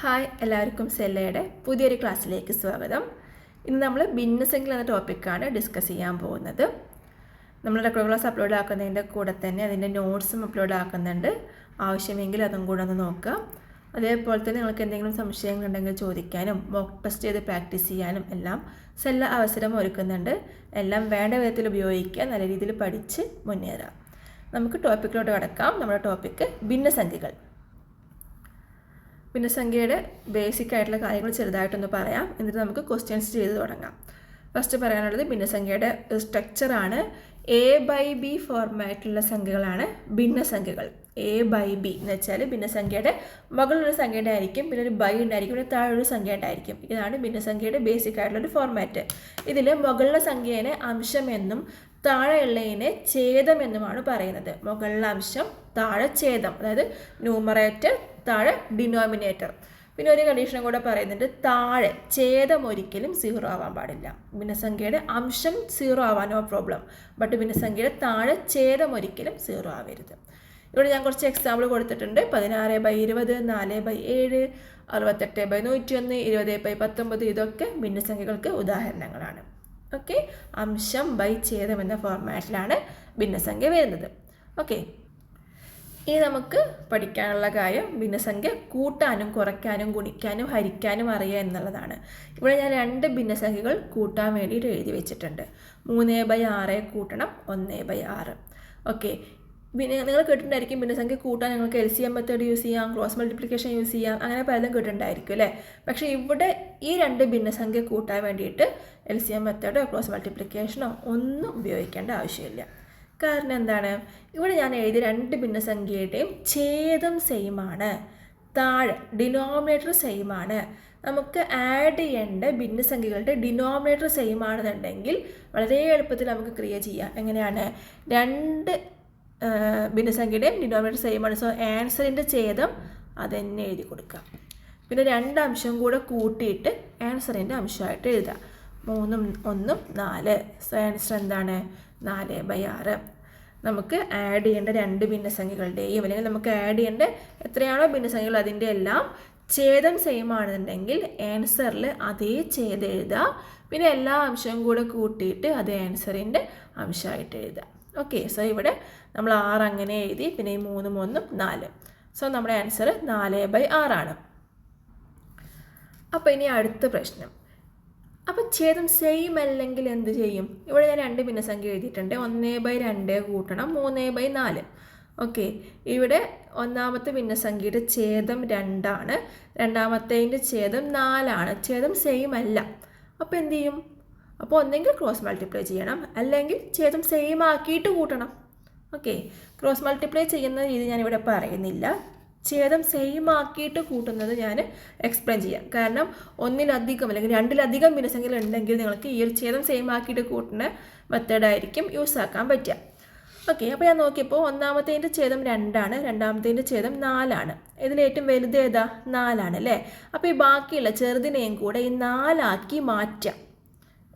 Hi, എല്ലാവർക്കും സെല്ലയുടെ പുതിയൊരു ക്ലാസ്സിലേക്ക് സ്വാഗതം. ഇന്ന് നമ്മൾ ഭിന്നസംഖ്യ എന്ന ടോപ്പിക്കാണ് ഡിസ്കസ് ചെയ്യാൻ പോകുന്നത്. നമ്മൾ റെക്കോർഡ് ക്ലാസ് അപ്ലോഡ് ആക്കുന്നതിൻ്റെ കൂടെ തന്നെ അതിൻ്റെ നോട്ട്സും അപ്ലോഡ് ആക്കുന്നുണ്ട്. ആവശ്യമെങ്കിൽ അതും കൂടെ ഒന്ന് നോക്കുക. അതേപോലെ തന്നെ നിങ്ങൾക്ക് എന്തെങ്കിലും സംശയങ്ങളുണ്ടെങ്കിൽ ചോദിക്കാനും മോക്ക് ടെസ്റ്റ് ചെയ്ത് പ്രാക്ടീസ് ചെയ്യാനും എല്ലാം സെല്ല അവസരം ഒരുക്കുന്നുണ്ട്. എല്ലാം വേണ്ട വിധത്തിൽ ഉപയോഗിക്കുക, നല്ല രീതിയിൽ പഠിച്ച് മുന്നേറാം. നമുക്ക് ടോപ്പിക്കിലോട്ട് കടക്കാം. നമ്മുടെ ടോപ്പിക്ക് ഭിന്നസംഖ്യകൾ. ഭിന്നസംഖ്യയുടെ ബേസിക് ആയിട്ടുള്ള കാര്യങ്ങൾ ചെറുതായിട്ടൊന്ന് പറയാം, എന്നിട്ട് നമുക്ക് ക്വസ്റ്റ്യൻസ് ചെയ്ത് തുടങ്ങാം. ഫസ്റ്റ് പറയാനുള്ളത് ഭിന്നസംഖ്യയുടെ സ്ട്രക്ചറാണ്. A/B ഫോർമാറ്റിലുള്ള സംഖ്യകളാണ് ഭിന്നസംഖ്യകൾ. A/B എന്ന് വെച്ചാൽ ഭിന്നസംഖ്യയുടെ മുകളിലൊരു സംഖ്യ ഉണ്ടായിരിക്കും, പിന്നെ ഒരു ബൈ ഉണ്ടായിരിക്കും, പിന്നെ താഴൊരു സംഖ്യ ഉണ്ടായിരിക്കും. ഇതാണ് ഭിന്നസംഖ്യയുടെ ബേസിക് ആയിട്ടുള്ളൊരു ഫോർമാറ്റ്. ഇതിൽ മുകളിലെ സംഖ്യേനെ അംശമെന്നും താഴെയുള്ളതിനെ ഛേദമെന്നുമാണ് പറയുന്നത്. മുകളിലെ അംശം, താഴെ ഛേദം, അതായത് ന്യൂമറേറ്റർ, താഴെ ഡിനോമിനേറ്റർ. പിന്നെ ഒരു കണ്ടീഷനും കൂടെ പറയുന്നുണ്ട്, താഴെ ഛേദം ഒരിക്കലും 0 ആവാൻ പാടില്ല. ഭിന്നസംഖ്യയുടെ അംശം 0 ആവാൻ നോ പ്രോബ്ലം, ബട്ട് ഭിന്നസംഖ്യയുടെ താഴെ ഛേദം ഒരിക്കലും 0 ആവരുത്. ഇവിടെ ഞാൻ കുറച്ച് എക്സാമ്പിൾ കൊടുത്തിട്ടുണ്ട്. 16/20, 4/7, 68/101, 20/19 ഇതൊക്കെ ഭിന്നസംഖ്യകൾക്ക് ഉദാഹരണങ്ങളാണ്. ഓക്കെ, അംശം ബൈ ഛേദം എന്ന ഫോർമാറ്റിലാണ് ഭിന്നസംഖ്യ വരുന്നത്. ഓക്കെ, ഇനി നമുക്ക് പഠിക്കാനുള്ള കാര്യം ഭിന്നസംഖ്യ കൂട്ടാനും കുറയ്ക്കാനും ഗുണിക്കാനും ഹരിക്കാനും അറിയുക എന്നുള്ളതാണ്. ഇവിടെ ഞാൻ 2 ഭിന്നസംഖ്യകൾ കൂട്ടാൻ വേണ്ടിയിട്ട് എഴുതി വെച്ചിട്ടുണ്ട്. 3/6 കൂട്ടണം 1/6. ഓക്കെ, പിന്നെ നിങ്ങൾ കേട്ടിട്ടുണ്ടായിരിക്കും ഭിന്നസംഖ്യ കൂട്ടാൻ നിങ്ങൾക്ക് LCM മെത്തേഡ് യൂസ് ചെയ്യാം, ക്രോസ് മൾട്ടിപ്ലിക്കേഷൻ യൂസ് ചെയ്യാം, അങ്ങനെ പലതും കേട്ടിട്ടുണ്ടായിരിക്കും അല്ലേ. പക്ഷേ ഇവിടെ ഈ 2 ഭിന്നസംഖ്യ കൂട്ടാൻ വേണ്ടിയിട്ട് LCM മെത്തേഡോ ക്രോസ് മൾട്ടിപ്ലിക്കേഷനോ ഒന്നും ഉപയോഗിക്കേണ്ട ആവശ്യമില്ല. കാരണം എന്താണ്, ഇവിടെ ഞാൻ എഴുതിയ 2 ഭിന്നസംഖ്യയുടെയും ഛേദം സെയിം ആണ്, താഴെ ഡിനോമിനേറ്റർ സെയിം ആണ്. നമുക്ക് ആഡ് ചെയ്യേണ്ട ഭിന്നസംഖ്യകളുടെ ഡിനോമിനേറ്റർ സെയിം ആണെന്നുണ്ടെങ്കിൽ വളരെ എളുപ്പത്തിൽ നമുക്ക് ക്രിയേറ്റ് ചെയ്യാം. എങ്ങനെയാണ്, 2 ഭിന്നസംഖ്യയുടെയും ഡിനോമിനേറ്റർ സെയിം ആണ്. സോ ആൻസറിൻ്റെ ഛേദം അതുതന്നെ എഴുതി കൊടുക്കാം. പിന്നെ 2 അംശം കൂടെ കൂട്ടിയിട്ട് ആൻസറിൻ്റെ അംശമായിട്ട് എഴുതാം. 3ഉം 1ഉം 4. സോ ആൻസർ എന്താണ്, 4/6. നമുക്ക് ആഡ് ചെയ്യേണ്ട 2 ഭിന്നസംഖ്യകളുടെയും, അല്ലെങ്കിൽ നമുക്ക് ആഡ് ചെയ്യേണ്ട എത്രയാണോ ഭിന്നസംഖ്യകൾ അതിൻ്റെ എല്ലാം ഛേദം സെയിം ആണെന്നുണ്ടെങ്കിൽ ആൻസറിൽ അതേ ഛേദം എഴുതുക. പിന്നെ എല്ലാ അംശവും കൂടെ കൂട്ടിയിട്ട് അത് ആൻസറിൻ്റെ അംശമായിട്ട് എഴുതുക. ഓക്കെ, സോ ഇവിടെ നമ്മൾ 6 അങ്ങനെ എഴുതി, പിന്നെ ഈ 3ഉം 1ഉം 4. സോ നമ്മുടെ ആൻസർ 4/6 ആണ്. അപ്പോൾ ഇനി അടുത്ത പ്രശ്നം. അപ്പോൾ ഛേദം സെയിം അല്ലെങ്കിൽ എന്ത് ചെയ്യും? ഇവിടെ ഞാൻ 2 ഭിന്നസംഖ്യ എഴുതിയിട്ടുണ്ട്. 1/2 കൂട്ടണം 3/4. ഓക്കെ, ഇവിടെ ഒന്നാമത്തെ ഭിന്നസംഖ്യയുടെ ഛേദം 2 ആണ്, രണ്ടാമത്തേതിൻ്റെ ഛേദം 4 ആണ്. ഛേദം സെയിം അല്ല. അപ്പോൾ എന്ത് ചെയ്യും? അപ്പോൾ ഒന്നെങ്കിൽ ക്രോസ് മൾട്ടിപ്ലൈ ചെയ്യണം, അല്ലെങ്കിൽ ഛേദം സെയിം ആക്കിയിട്ട് കൂട്ടണം. ഓക്കെ, ക്രോസ് മൾട്ടിപ്ലൈ ചെയ്യുന്ന രീതി ഞാനിവിടെ പറയുന്നില്ല. ഛേദം സെയിം ആക്കിയിട്ട് കൂട്ടുന്നത് ഞാൻ എക്സ്പ്ലെയിൻ ചെയ്യാം. കാരണം ഒന്നിലധികം അല്ലെങ്കിൽ 2ലധികം ഭിന്നസംഖ്യകൾ ഉണ്ടെങ്കിൽ നിങ്ങൾക്ക് ഈ ഒരു ഛേദം സെയിം ആക്കിയിട്ട് കൂട്ടുന്ന മെത്തേഡായിരിക്കും യൂസ് ആക്കാൻ പറ്റുക. ഓക്കെ, അപ്പോൾ ഞാൻ നോക്കിയപ്പോൾ ഒന്നാമത്തേതിൻ്റെ ഛേദം 2 ആണ്, രണ്ടാമത്തേതിൻ്റെ ഛേദം 4 ആണ്. ഇതിലേറ്റവും വലുത് ഏതാ? 4 ആണ് അല്ലേ. അപ്പോൾ ഈ ബാക്കിയുള്ള ചെറുതിനെയും കൂടെ ഈ 4 ആക്കി മാറ്റാം,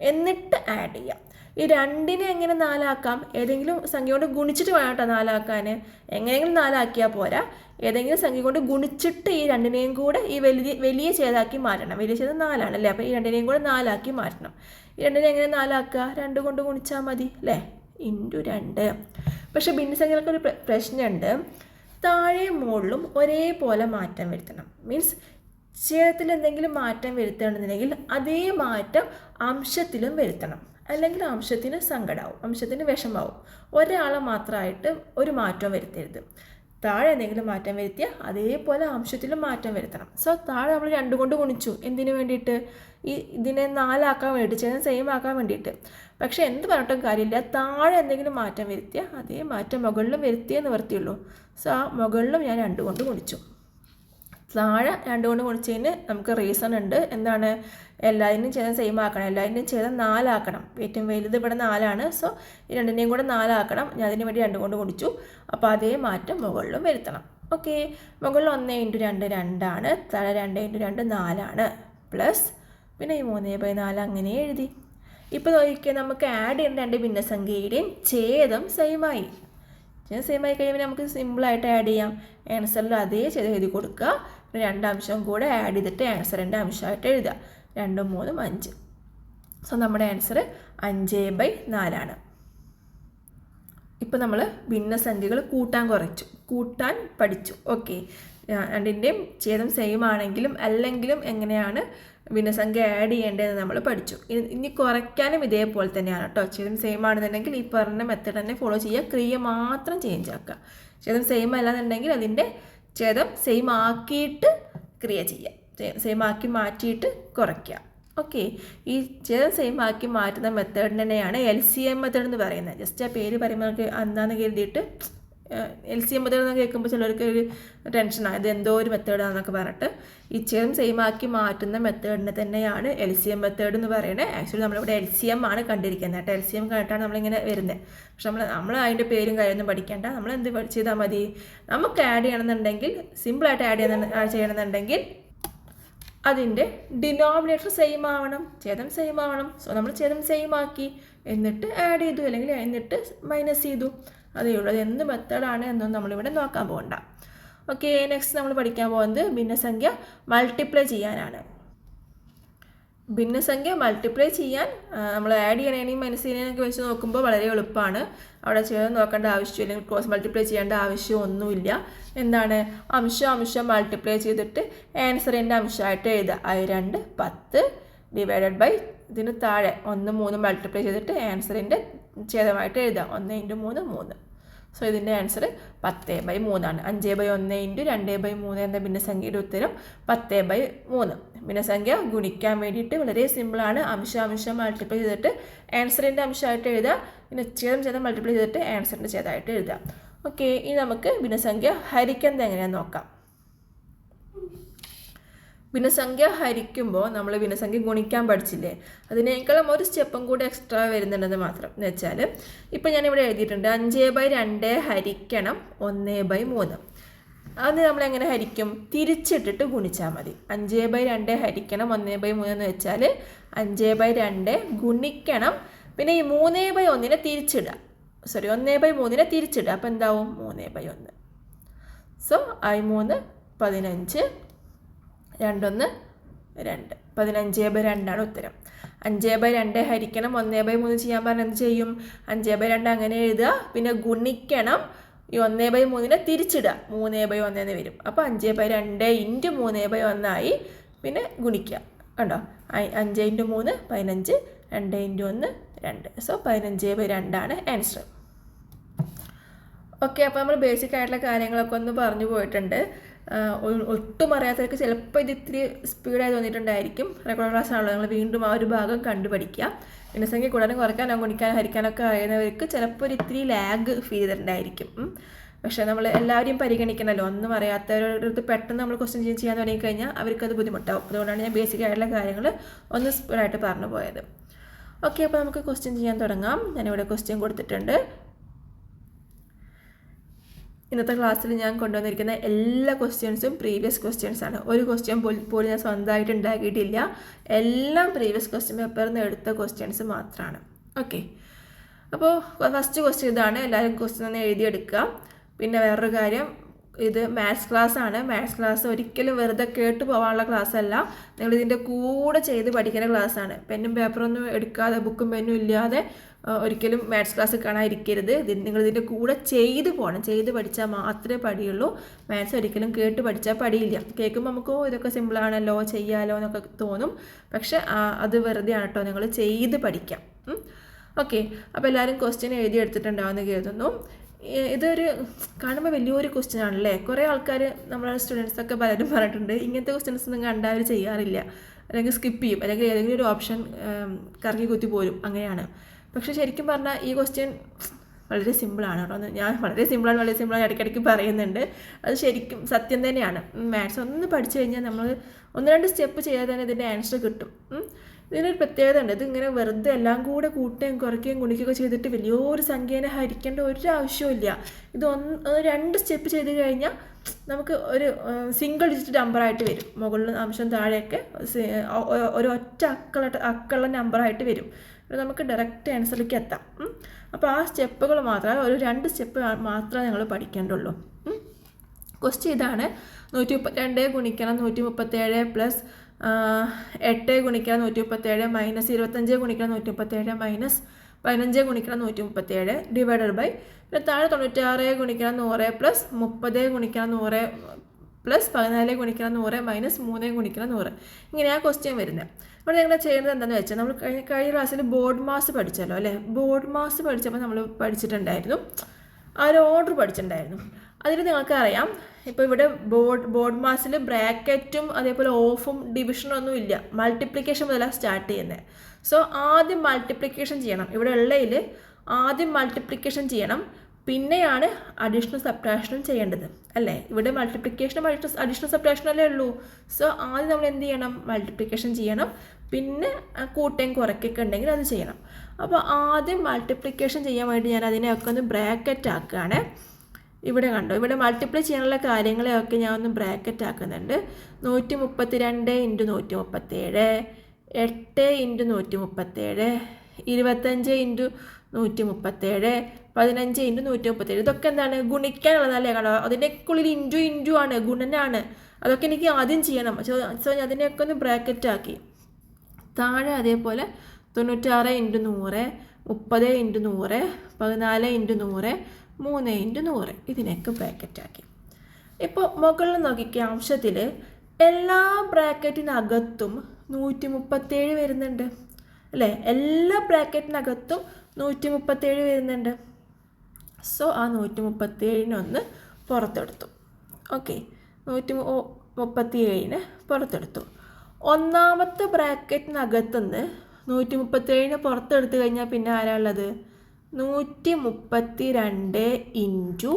എന്നിട്ട് ആഡ് ചെയ്യാം. ഈ 2നെ എങ്ങനെ 4 ആക്കാം? ഏതെങ്കിലും സംഖ്യ കൊണ്ട് ഗുണിച്ചിട്ട് വേണം കേട്ടോ 4 ആക്കാൻ. എങ്ങനെയെങ്കിലും 4 ആക്കിയാൽ പോരാ, ഏതെങ്കിലും സംഖ്യ കൊണ്ട് ഗുണിച്ചിട്ട് ഈ 2നെയും കൂടെ ഈ വലിയ ഛേദാക്കി മാറ്റണം. വലിയ ഛേദം 4 ആണല്ലേ, അപ്പോൾ ഈ 2നെയും കൂടെ 4 ആക്കി മാറ്റണം. ഈ 2നെ എങ്ങനെ 4 ആക്കുക? 2 കൊണ്ട് ഗുണിച്ചാൽ മതി അല്ലേ, × 2. പക്ഷേ ഭിന്നസംഖ്യകൾക്കൊരു പ്രശ്നമുണ്ട്. താഴെ മുകളിലും ഒരേപോലെ മാറ്റം വരുത്തണം. മീൻസ് ഛേദത്തിൽ എന്തെങ്കിലും മാറ്റം വരുത്തണമെന്നുണ്ടെങ്കിൽ അതേ മാറ്റം അംശത്തിലും വരുത്തണം, അല്ലെങ്കിൽ അംശത്തിന് സങ്കടമാവും, അംശത്തിന് വിഷമാവും. ഒരാളെ മാത്രമായിട്ട് ഒരു മാറ്റവും വരുത്തരുത്. താഴെ എന്തെങ്കിലും മാറ്റം വരുത്തിയാൽ അതേപോലെ അംശത്തിലും മാറ്റം വരുത്തണം. സോ താഴെ നമ്മൾ 2 കൊണ്ട് ഗുണിച്ചു, എന്തിനു വേണ്ടിയിട്ട്? ഇതിനെ 4 ആക്കാൻ വേണ്ടിയിട്ട്, ഛേദം സെയിം ആക്കാൻ വേണ്ടിയിട്ട്. പക്ഷേ എന്ത് പറഞ്ഞിട്ടും കാര്യമില്ല, താഴെ എന്തെങ്കിലും മാറ്റം വരുത്തിയാൽ അതേ മാറ്റം മുകളിലും വരുത്തിയേ നിവർത്തിയുള്ളൂ. സോ ആ മുകളിലും ഞാൻ 2 കൊണ്ട് ഗുണിച്ചു. താഴെ 2 കൊണ്ട് ഗുണിച്ചതിന് നമുക്ക് റീസൺ ഉണ്ട്. എന്താണ്? എല്ലാതിനും ഛേദം സെയിം ആക്കണം, എല്ലാതിൻ്റെയും ഛേദം 4 ആക്കണം. ഏറ്റവും വലുത് ഇവിടെ 4 ആണ്. സോ ഈ 2നെയും കൂടെ 4 ആക്കണം. ഞാൻ അതിന് വേണ്ടി 2 കൊണ്ട് ഗുണിച്ചു. അപ്പോൾ അതേ മാറ്റം മുകളിലും വരുത്തണം. ഓക്കെ, മുകളിൽ 1 × 2 2 ആണ്, താഴെ 2 × 2 4 ആണ്, പ്ലസ് പിന്നെ ഈ 3/4 അങ്ങനെ എഴുതി. ഇപ്പോൾ നോക്കിയാൽ നമുക്ക് ആഡ് ചെയ്യേണ്ട 2 ഭിന്നസംഖ്യയുടെയും ഛേദം സെയിമായി. സെയിം ആയി കഴിയുമ്പോൾ നമുക്ക് സിമ്പിളായിട്ട് ആഡ് ചെയ്യാം. ആൻസറിൽ അതേ ചെയ്ത് എഴുതി കൊടുക്കുക. 2 അംശവും കൂടെ ആഡ് ചെയ്തിട്ട് ആൻസറിൻ്റെ അംശമായിട്ട് എഴുതുക. 2 3 5. സോ നമ്മുടെ ആൻസർ 5/4 ആണ്. ഇപ്പോൾ നമ്മൾ ഭിന്നസംഖ്യകൾ കൂട്ടാൻ പഠിച്ചു. ഓക്കെ, രണ്ടിൻ്റെയും ഛേദം സെയിം ആണെങ്കിലും അല്ലെങ്കിലും എങ്ങനെയാണ് ഭിന്നസംഖ്യ ആഡ് ചെയ്യേണ്ടതെന്ന് നമ്മൾ പഠിച്ചു. ഇനി കുറയ്ക്കാനും ഇതേപോലെ തന്നെയാണ് കേട്ടോ. ഛേദം സെയിം ആണെന്നുണ്ടെങ്കിൽ ഈ പറഞ്ഞ മെത്തേഡ് തന്നെ ഫോളോ ചെയ്യുക. ക്രിയ മാത്രം ചേഞ്ച് ആക്കുക. ഛേദം സെയിം അല്ലാന്നുണ്ടെങ്കിൽ അതിൻ്റെ ഛേദം സെയിം ആക്കിയിട്ട് ക്രിയ ചെയ്യുക. സെയിം ആക്കി മാറ്റിയിട്ട് കുറയ്ക്കുക. ഓക്കെ, ഈ ഛേദം സെയിം ആക്കി മാറ്റുന്ന മെത്തേഡ് തന്നെയാണ് LCM മെത്തേഡ് എന്ന് പറയുന്നത്. ജസ്റ്റ് ആ പേര് പറയുമ്പോൾ നമുക്ക് എന്താണെന്ന് കരുതിയിട്ട് LCM മെത്തേഡ് എന്ന് കേൾക്കുമ്പോൾ ചിലർക്ക് ഒരു ടെൻഷനാണ്, ഇത് എന്തോ ഒരു മെത്തേഡാണെന്നൊക്കെ പറഞ്ഞിട്ട്. ഈ ഛേദം സെയിം ആക്കി മാറ്റുന്ന മെത്തേഡിനെ തന്നെയാണ് LCM മെത്തേഡ് എന്ന് പറയുന്നത്. ആക്ച്വലി നമ്മളിവിടെ LCM ആണ് കണ്ടിരിക്കുന്നത് കേട്ടോ. LCM കണ്ടിട്ടാണ് നമ്മളിങ്ങനെ വരുന്നത്. പക്ഷെ നമ്മൾ അതിൻ്റെ പേരും കാര്യമൊന്നും പഠിക്കേണ്ട. നമ്മൾ എന്ത് ചെയ്താൽ മതി, നമുക്ക് ആഡ് ചെയ്യണമെന്നുണ്ടെങ്കിൽ, സിമ്പിളായിട്ട് ആഡ് ചെയ്യണമെന്നുണ്ടെങ്കിൽ അതിൻ്റെ ഡിനോമിനേറ്റർ സെയിം ആവണം, ഛേദം സെയിം ആവണം. സോ നമ്മൾ ഛേദം സെയിം ആക്കി, എന്നിട്ട് ആഡ് ചെയ്തു, അല്ലെങ്കിൽ എന്നിട്ട് മൈനസ് ചെയ്തു. അതേ ഉള്ളൂ. അത് എന്ത് മെത്തേഡാണ് എന്നൊന്നും നമ്മളിവിടെ നോക്കാൻ പോകണ്ട. ഓക്കെ, നെക്സ്റ്റ് നമ്മൾ പഠിക്കാൻ പോകുന്നത് ഭിന്നസംഖ്യ മൾട്ടിപ്ലൈ ചെയ്യാനാണ്. ഭിന്നസംഖ്യ മൾട്ടിപ്ലൈ ചെയ്യാൻ നമ്മൾ ആഡ് ചെയ്യണമെങ്കിൽ മൈനസ് ചെയ്യണമെന്നൊക്കെ വെച്ച് നോക്കുമ്പോൾ വളരെ എളുപ്പമാണ്. അവിടെ ഛേദം നോക്കേണ്ട ആവശ്യം, അല്ലെങ്കിൽ ക്രോസ് മൾട്ടിപ്ലൈ ചെയ്യേണ്ട ആവശ്യമൊന്നുമില്ല. എന്താണ്, അംശം മൾട്ടിപ്ലൈ ചെയ്തിട്ട് ആൻസറിൻ്റെ അംശമായിട്ട് എഴുതുക. 2 10 ഡിവൈഡഡ് ബൈ ഇതിന് താഴെ 1 3 മൾട്ടിപ്ലൈ ചെയ്തിട്ട് ആൻസറിൻ്റെ ഛേദമായിട്ട് എഴുതുക. 1 × 3 3. സോ ഇതിൻ്റെ ആൻസർ 10/3 ആണ്. 5/1 × 2/3 എന്ന ഭിന്നസംഖ്യയുടെ ഉത്തരം 10/3. ഭിന്നസംഖ്യ ഗുണിക്കാൻ വേണ്ടിയിട്ട് വളരെ സിമ്പിളാണ്. അംശം മൾട്ടിപ്ലൈ ചെയ്തിട്ട് ആൻസറിൻ്റെ അംശമായിട്ട് എഴുതുക. പിന്നെ ഛേദം മൾട്ടിപ്ലൈ ചെയ്തിട്ട് ആൻസറിൻ്റെ ഛേദമായിട്ട് എഴുതുക. ഓക്കെ, ഇനി നമുക്ക് ഭിന്നസംഖ്യ ഹരിക്കുന്നത് എങ്ങനെയാണെന്ന് നോക്കാം. ഭിന്നസംഖ്യ ഹരിക്കുമ്പോൾ നമ്മൾ ഭിന്നസംഖ്യ ഗുണിക്കാൻ പഠിച്ചില്ലേ, അതിനേക്കാളും ഒരു സ്റ്റെപ്പും കൂടെ എക്സ്ട്രാ വരുന്നുണ്ടെന്ന് മാത്രം. എന്ന് വെച്ചാൽ ഇപ്പോൾ ഞാനിവിടെ എഴുതിയിട്ടുണ്ട് 5/2 ഹരിക്കണം 1/3. അത് നമ്മളെങ്ങനെ ഹരിക്കും, തിരിച്ചിട്ടിട്ട് ഗുണിച്ചാൽ മതി. 5/2 ഹരിക്കണം 1/3 എന്ന് വെച്ചാൽ 5/2 ഗുണിക്കണം, പിന്നെ ഈ 3/1 തിരിച്ചിടുക. 1/3 തിരിച്ചിടുക. അപ്പോൾ എന്താവും, 3/1. സോ 3 15, 2 2. 15/2 ആണ് ഉത്തരം. 5/2 ഹരിക്കണം 1/3 ചെയ്യാൻ പറഞ്ഞാൽ എന്ത് ചെയ്യും, 5/2 അങ്ങനെ എഴുതുക, പിന്നെ ഗുണിക്കണം, ഈ 1/3 തിരിച്ചിടുക, 3/1 എന്ന് വരും. അപ്പോൾ 5/2 × 3/1 ആയി. പിന്നെ ഗുണിക്കുക. കണ്ടോ, 5 × 3 15, 2 × 1 2. സോ 15/2 ആണ് ആൻസർ. ഓക്കെ, അപ്പോൾ നമ്മൾ ബേസിക് ആയിട്ടുള്ള കാര്യങ്ങളൊക്കെ ഒന്ന് പറഞ്ഞു പോയിട്ടുണ്ട്. ഒട്ടും അറിയാത്തവർക്ക് ചിലപ്പോൾ ഇത് ഇത്തിരി സ്പീഡായി തോന്നിയിട്ടുണ്ടായിരിക്കും. റെക്കോർഡ് ക്ലാസ് ആണല്ലോ, നിങ്ങൾ വീണ്ടും ആ ഒരു ഭാഗം കണ്ടുപഠിക്കുക. ഭിന്നസംഖ്യ കൂടാനും കുറയ്ക്കാനോ ഗുണിക്കാനോ ഹരിക്കാനൊക്കെ അറിയുന്നവർക്ക് ചിലപ്പോൾ ഒരു ഇത്തിരി ലാഗ് ഫീൽ ചെയ്തിട്ടുണ്ടായിരിക്കും. പക്ഷേ നമ്മൾ എല്ലാവരെയും പരിഗണിക്കണമല്ലോ. ഒന്നും അറിയാത്തവരടുത്ത് പെട്ടെന്ന് നമ്മൾ ക്വസ്റ്റ്യൻ ചെയ്യാൻ തുടങ്ങിക്കഴിഞ്ഞാൽ അവർക്കത് ബുദ്ധിമുട്ടാവും. അതുകൊണ്ടാണ് ഞാൻ ബേസിക് ആയിട്ടുള്ള കാര്യങ്ങൾ ഒന്ന് സ്പീഡായിട്ട് പറഞ്ഞു പോയത്. ഓക്കെ, അപ്പോൾ നമുക്ക് ക്വസ്റ്റ്യൻ ചെയ്യാൻ തുടങ്ങാം. ഞാനിവിടെ ക്വസ്റ്റ്യൻ കൊടുത്തിട്ടുണ്ട്. ഇന്നത്തെ ക്ലാസ്സിൽ ഞാൻ കൊണ്ടുവന്നിരിക്കുന്ന എല്ലാ ക്വസ്റ്റ്യൻസും പ്രീവിയസ് ക്വസ്റ്റ്യൻസ് ആണ്. ഒരു ക്വസ്റ്റ്യൻ പോലും ഞാൻ സ്വന്തമായിട്ട് ഉണ്ടാക്കിയിട്ടില്ല. എല്ലാം പ്രീവിയസ് ക്വസ്റ്റ്യൻ പേപ്പറിൽ നിന്ന് എടുത്ത ക്വസ്റ്റ്യൻസ് മാത്രമാണ്. ഓക്കെ, അപ്പോൾ ഫസ്റ്റ് ക്വസ്റ്റ്യൻ ഇതാണ്. എല്ലാവരും ക്വസ്റ്റ്യൻ ഒന്ന് എഴുതിയെടുക്കുക. പിന്നെ വേറൊരു കാര്യം, ഇത് മാത്സ് ക്ലാസ് ആണ്. മാത്സ് ക്ലാസ് ഒരിക്കലും വെറുതെ കേട്ട് പോകാനുള്ള ക്ലാസ് അല്ല. നിങ്ങൾ ഇതിൻ്റെ കൂടെ ചെയ്ത് പഠിക്കുന്ന ക്ലാസ്സാണ്. പെന്നും പേപ്പറൊന്നും എടുക്കാതെ, ബുക്കും പെന്നും ഇല്ലാതെ ഒരിക്കലും മാത്സ് ക്ലാസ് കാണാതിരിക്കരുത്. നിങ്ങളിതിൻ്റെ കൂടെ ചെയ്ത് പോകണം. ചെയ്ത് പഠിച്ചാൽ മാത്രമേ പഠിയുള്ളൂ. മാത്സ് ഒരിക്കലും കേട്ട് പഠിച്ചാൽ പഠിയില്ല. കേൾക്കുമ്പോൾ നമുക്ക് ഇതൊക്കെ സിമ്പിളാണല്ലോ, ചെയ്യാമല്ലോ എന്നൊക്കെ തോന്നും. പക്ഷെ അത് വെറുതെ ആണ് കേട്ടോ. നിങ്ങൾ ചെയ്ത് പഠിക്കാം. ഓക്കെ, അപ്പോൾ എല്ലാവരും ക്വസ്റ്റ്യൻ എഴുതി എടുത്തിട്ടുണ്ടാവുമെന്ന് കരുതുന്നു. ഇതൊരു കാണുമ്പോൾ വലിയൊരു ക്വസ്റ്റ്യൻ ആണല്ലേ. കുറേ ആൾക്കാർ നമ്മളെ സ്റ്റുഡൻസൊക്കെ പലരും പറഞ്ഞിട്ടുണ്ട്, ഇങ്ങനത്തെ ക്വസ്റ്റ്യൻസ് ഒന്നും കണ്ടാൽ ചെയ്യാറില്ല, അല്ലെങ്കിൽ സ്കിപ്പ് ചെയ്യും, അല്ലെങ്കിൽ ഏതെങ്കിലും ഒരു ഓപ്ഷൻ കറക്കി കുത്തി പോരും, അങ്ങനെയാണ്. പക്ഷേ ശരിക്കും പറഞ്ഞാൽ ഈ ക്വസ്റ്റ്യൻ വളരെ സിമ്പിളാണ് കേട്ടോ. ഞാൻ വളരെ സിമ്പിളാണ് ഇടയ്ക്കിടയ്ക്ക് പറയുന്നുണ്ട്. അത് ശരിക്കും സത്യം തന്നെയാണ്. മാത്സ് ഒന്ന് പഠിച്ചു കഴിഞ്ഞാൽ നമ്മൾ 1-2 സ്റ്റെപ്പ് ചെയ്താൽ തന്നെ ഇതിൻ്റെ ആൻസർ കിട്ടും. ഇതിനൊരു പ്രത്യേകത ഉണ്ട്. ഇതിങ്ങനെ വെറുതെ എല്ലാം കൂടെ കൂട്ടുകയും കുറയ്ക്കുകയും ഗുണിക്കുകയൊക്കെ ചെയ്തിട്ട് വലിയൊരു സംഖ്യേനെ ഹരിക്കേണ്ട ഒരു ആവശ്യമില്ല. ഇത് 1-2 സ്റ്റെപ്പ് ചെയ്ത് കഴിഞ്ഞാൽ നമുക്ക് ഒരു സിംഗിൾ ഡിജിറ്റ് നമ്പറായിട്ട് വരും. മുകളിൽ അംശം താഴെയൊക്കെ ഒരു ഒറ്റ അക്കുള്ള നമ്പറായിട്ട് വരും. നമുക്ക് ഡയറക്റ്റ് ആൻസറിലേക്ക് എത്താം. അപ്പോൾ ആ സ്റ്റെപ്പുകൾ മാത്രമേ, ഒരു 2 സ്റ്റെപ്പ് മാത്രമേ നിങ്ങൾ പഠിക്കേണ്ടുള്ളൂ. ക്വസ്റ്റ്യൻ ഇതാണ് 132 ഗുണിക്കണം 137 പ്ലസ് 8 ഗുണിക്കണം 137 മൈനസ് 25 ഗുണിക്കണം 137 മൈനസ് 15 ഗുണിക്കണം 137 ഡിവൈഡഡ് ബൈ താഴെ 96 ഗുണിക്കണം 100 പ്ലസ് 30 ഗുണിക്കണം 100 പ്ലസ് 14 ഗുണിക്കണം 100 മൈനസ് 3 ഗുണിക്കണം 100. ഇങ്ങനെയാണ് ക്വസ്റ്റ്യൻ വരുന്നത്. അപ്പോൾ ഞങ്ങൾ ചെയ്യുന്നത് എന്താണെന്ന് വെച്ചാൽ നമ്മൾ കഴിഞ്ഞ ക്ലാസ്സിൽ ബോർഡ് മാസ് പഠിച്ചല്ലോ അല്ലേ. ബോർഡ് മാസ് പഠിച്ചപ്പോൾ നമ്മൾ പഠിച്ചിട്ടുണ്ടായിരുന്നു, ആ ഒരു ഓർഡർ പഠിച്ചിട്ടുണ്ടായിരുന്നു. അതിൽ നിങ്ങൾക്കറിയാം ഇപ്പോൾ ഇവിടെ ബോർഡ് മാസിൽ ബ്രാക്കറ്റും അതേപോലെ ഓഫും ഡിവിഷനും ഒന്നും ഇല്ല, മൾട്ടിപ്ലിക്കേഷൻ മുതലാണ് സ്റ്റാർട്ട് ചെയ്യുന്നത്. സോ ആദ്യം മൾട്ടിപ്ലിക്കേഷൻ ചെയ്യണം. ഇവിടെ ഉള്ളതിൽ ആദ്യം മൾട്ടിപ്ലിക്കേഷൻ ചെയ്യണം, പിന്നെയാണ് അഡീഷണൽ സബ്ട്രാക്ഷനും ചെയ്യേണ്ടത് അല്ലേ. ഇവിടെ മൾട്ടിപ്ലിക്കേഷനും അഡീഷണൽ സബ്ട്രാക്ഷനും അല്ലേ ഉള്ളൂ. സോ ആദ്യം നമ്മൾ എന്ത് ചെയ്യണം, മൾട്ടിപ്ലിക്കേഷൻ ചെയ്യണം, പിന്നെ കൂട്ടുകയും കുറയ്ക്കൊക്കെ ഉണ്ടെങ്കിൽ അത് ചെയ്യണം. അപ്പോൾ ആദ്യം മൾട്ടിപ്ലിക്കേഷൻ ചെയ്യാൻ വേണ്ടി ഞാൻ അതിനെയൊക്കെ ഒന്ന് ബ്രാക്കറ്റ് ആക്കുകയാണ്. ഇവിടെ കണ്ടോ, ഇവിടെ മൾട്ടിപ്ലൈ ചെയ്യാനുള്ള കാര്യങ്ങളെയൊക്കെ ഞാൻ ഒന്ന് ബ്രാക്കറ്റ് ആക്കുന്നുണ്ട്. 132 ഇൻറ്റു 137, 8 ഇൻറ്റു 137, 25 ഇൻറ്റു 137, 15 ഇൻറ്റു 137. ഇതൊക്കെ എന്താണ്, ഗുണിക്കാനുള്ളതല്ലേ. കണ്ടോ, അതിൻ്റെക്കുള്ളിൽ ഇൻറ്റു ആണ്, ഗുണനാണ്. അതൊക്കെ എനിക്ക് ആദ്യം ചെയ്യണം. സോ അതിനെയൊക്കെ ഒന്ന് ബ്രാക്കറ്റ് ആക്കി. താഴെ അതേപോലെ 96 ഇൻറ്റു 100, 30 ഇൻറ്റു 100, 14 ഇൻറ്റു 100, 3 ഇൻറ്റു 100 ഇതിനൊക്കെ ബ്രാക്കറ്റാക്കി. ഇപ്പോൾ മുകളിൽ നോക്കിക്കുക, അംശത്തിൽ എല്ലാ ബ്രാക്കറ്റിനകത്തും 137 വരുന്നുണ്ട് അല്ലേ. എല്ലാ ബ്രാക്കറ്റിനകത്തും 137 വരുന്നുണ്ട്. സോ ആ 137 പുറത്തെടുത്തു. ഓക്കെ, 137 പുറത്തെടുത്തു. ഒന്നാമത്തെ ബ്രാക്കറ്റിനകത്തുനിന്ന് 137 പുറത്തെടുത്ത് കഴിഞ്ഞാൽ പിന്നെ ആരാ ഉള്ളത്, 132 ഇൻറ്റു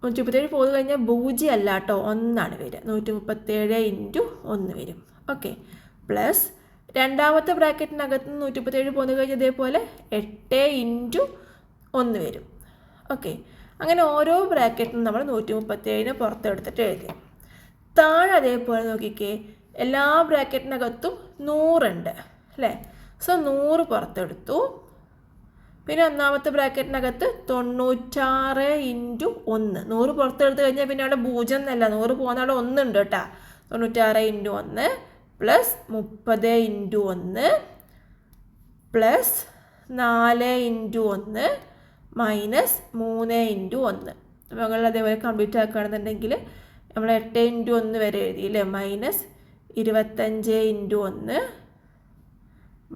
137 പോയി കഴിഞ്ഞാൽ 0 അല്ല കേട്ടോ, 1 വരിക. 137 ഇൻറ്റു 1 വരും. ഓക്കെ, പ്ലസ് രണ്ടാമത്തെ ബ്രാക്കറ്റിനകത്ത് 137 പോന്നു കഴിഞ്ഞാൽ ഇതേപോലെ 8 ഇൻറ്റു 1 വരും. ഓക്കെ, അങ്ങനെ ഓരോ ബ്രാക്കറ്റിനും നമ്മൾ 137 പുറത്തെടുത്തിട്ട് എഴുതി. താഴെ അതേപോലെ നോക്കിക്കേ, എല്ലാ ബ്രാക്കറ്റിനകത്തും 100 ഉണ്ട് അല്ലേ. സോ 100 പുറത്തെടുത്തു. പിന്നെ ഒന്നാമത്തെ ബ്രാക്കറ്റിനകത്ത് 96 ഇൻറ്റു 1, 100 പുറത്തെടുത്ത് കഴിഞ്ഞാൽ പിന്നെ അവിടെ 0 എന്നല്ല, 100 പോകുന്ന അവിടെ 1 ഉണ്ട് കേട്ടോ. 96 into 1 plus 30 into 1 plus 4 into 1 minus 3 into 1. മുകളിൽ അതേപോലെ കംപ്ലീറ്റ് ആക്കുകയാണെന്നുണ്ടെങ്കിൽ നമ്മൾ 8 ഇൻറ്റു 1 വരെ എഴുതിയില്ലേ, മൈനസ് 25 ഇൻറ്റു 1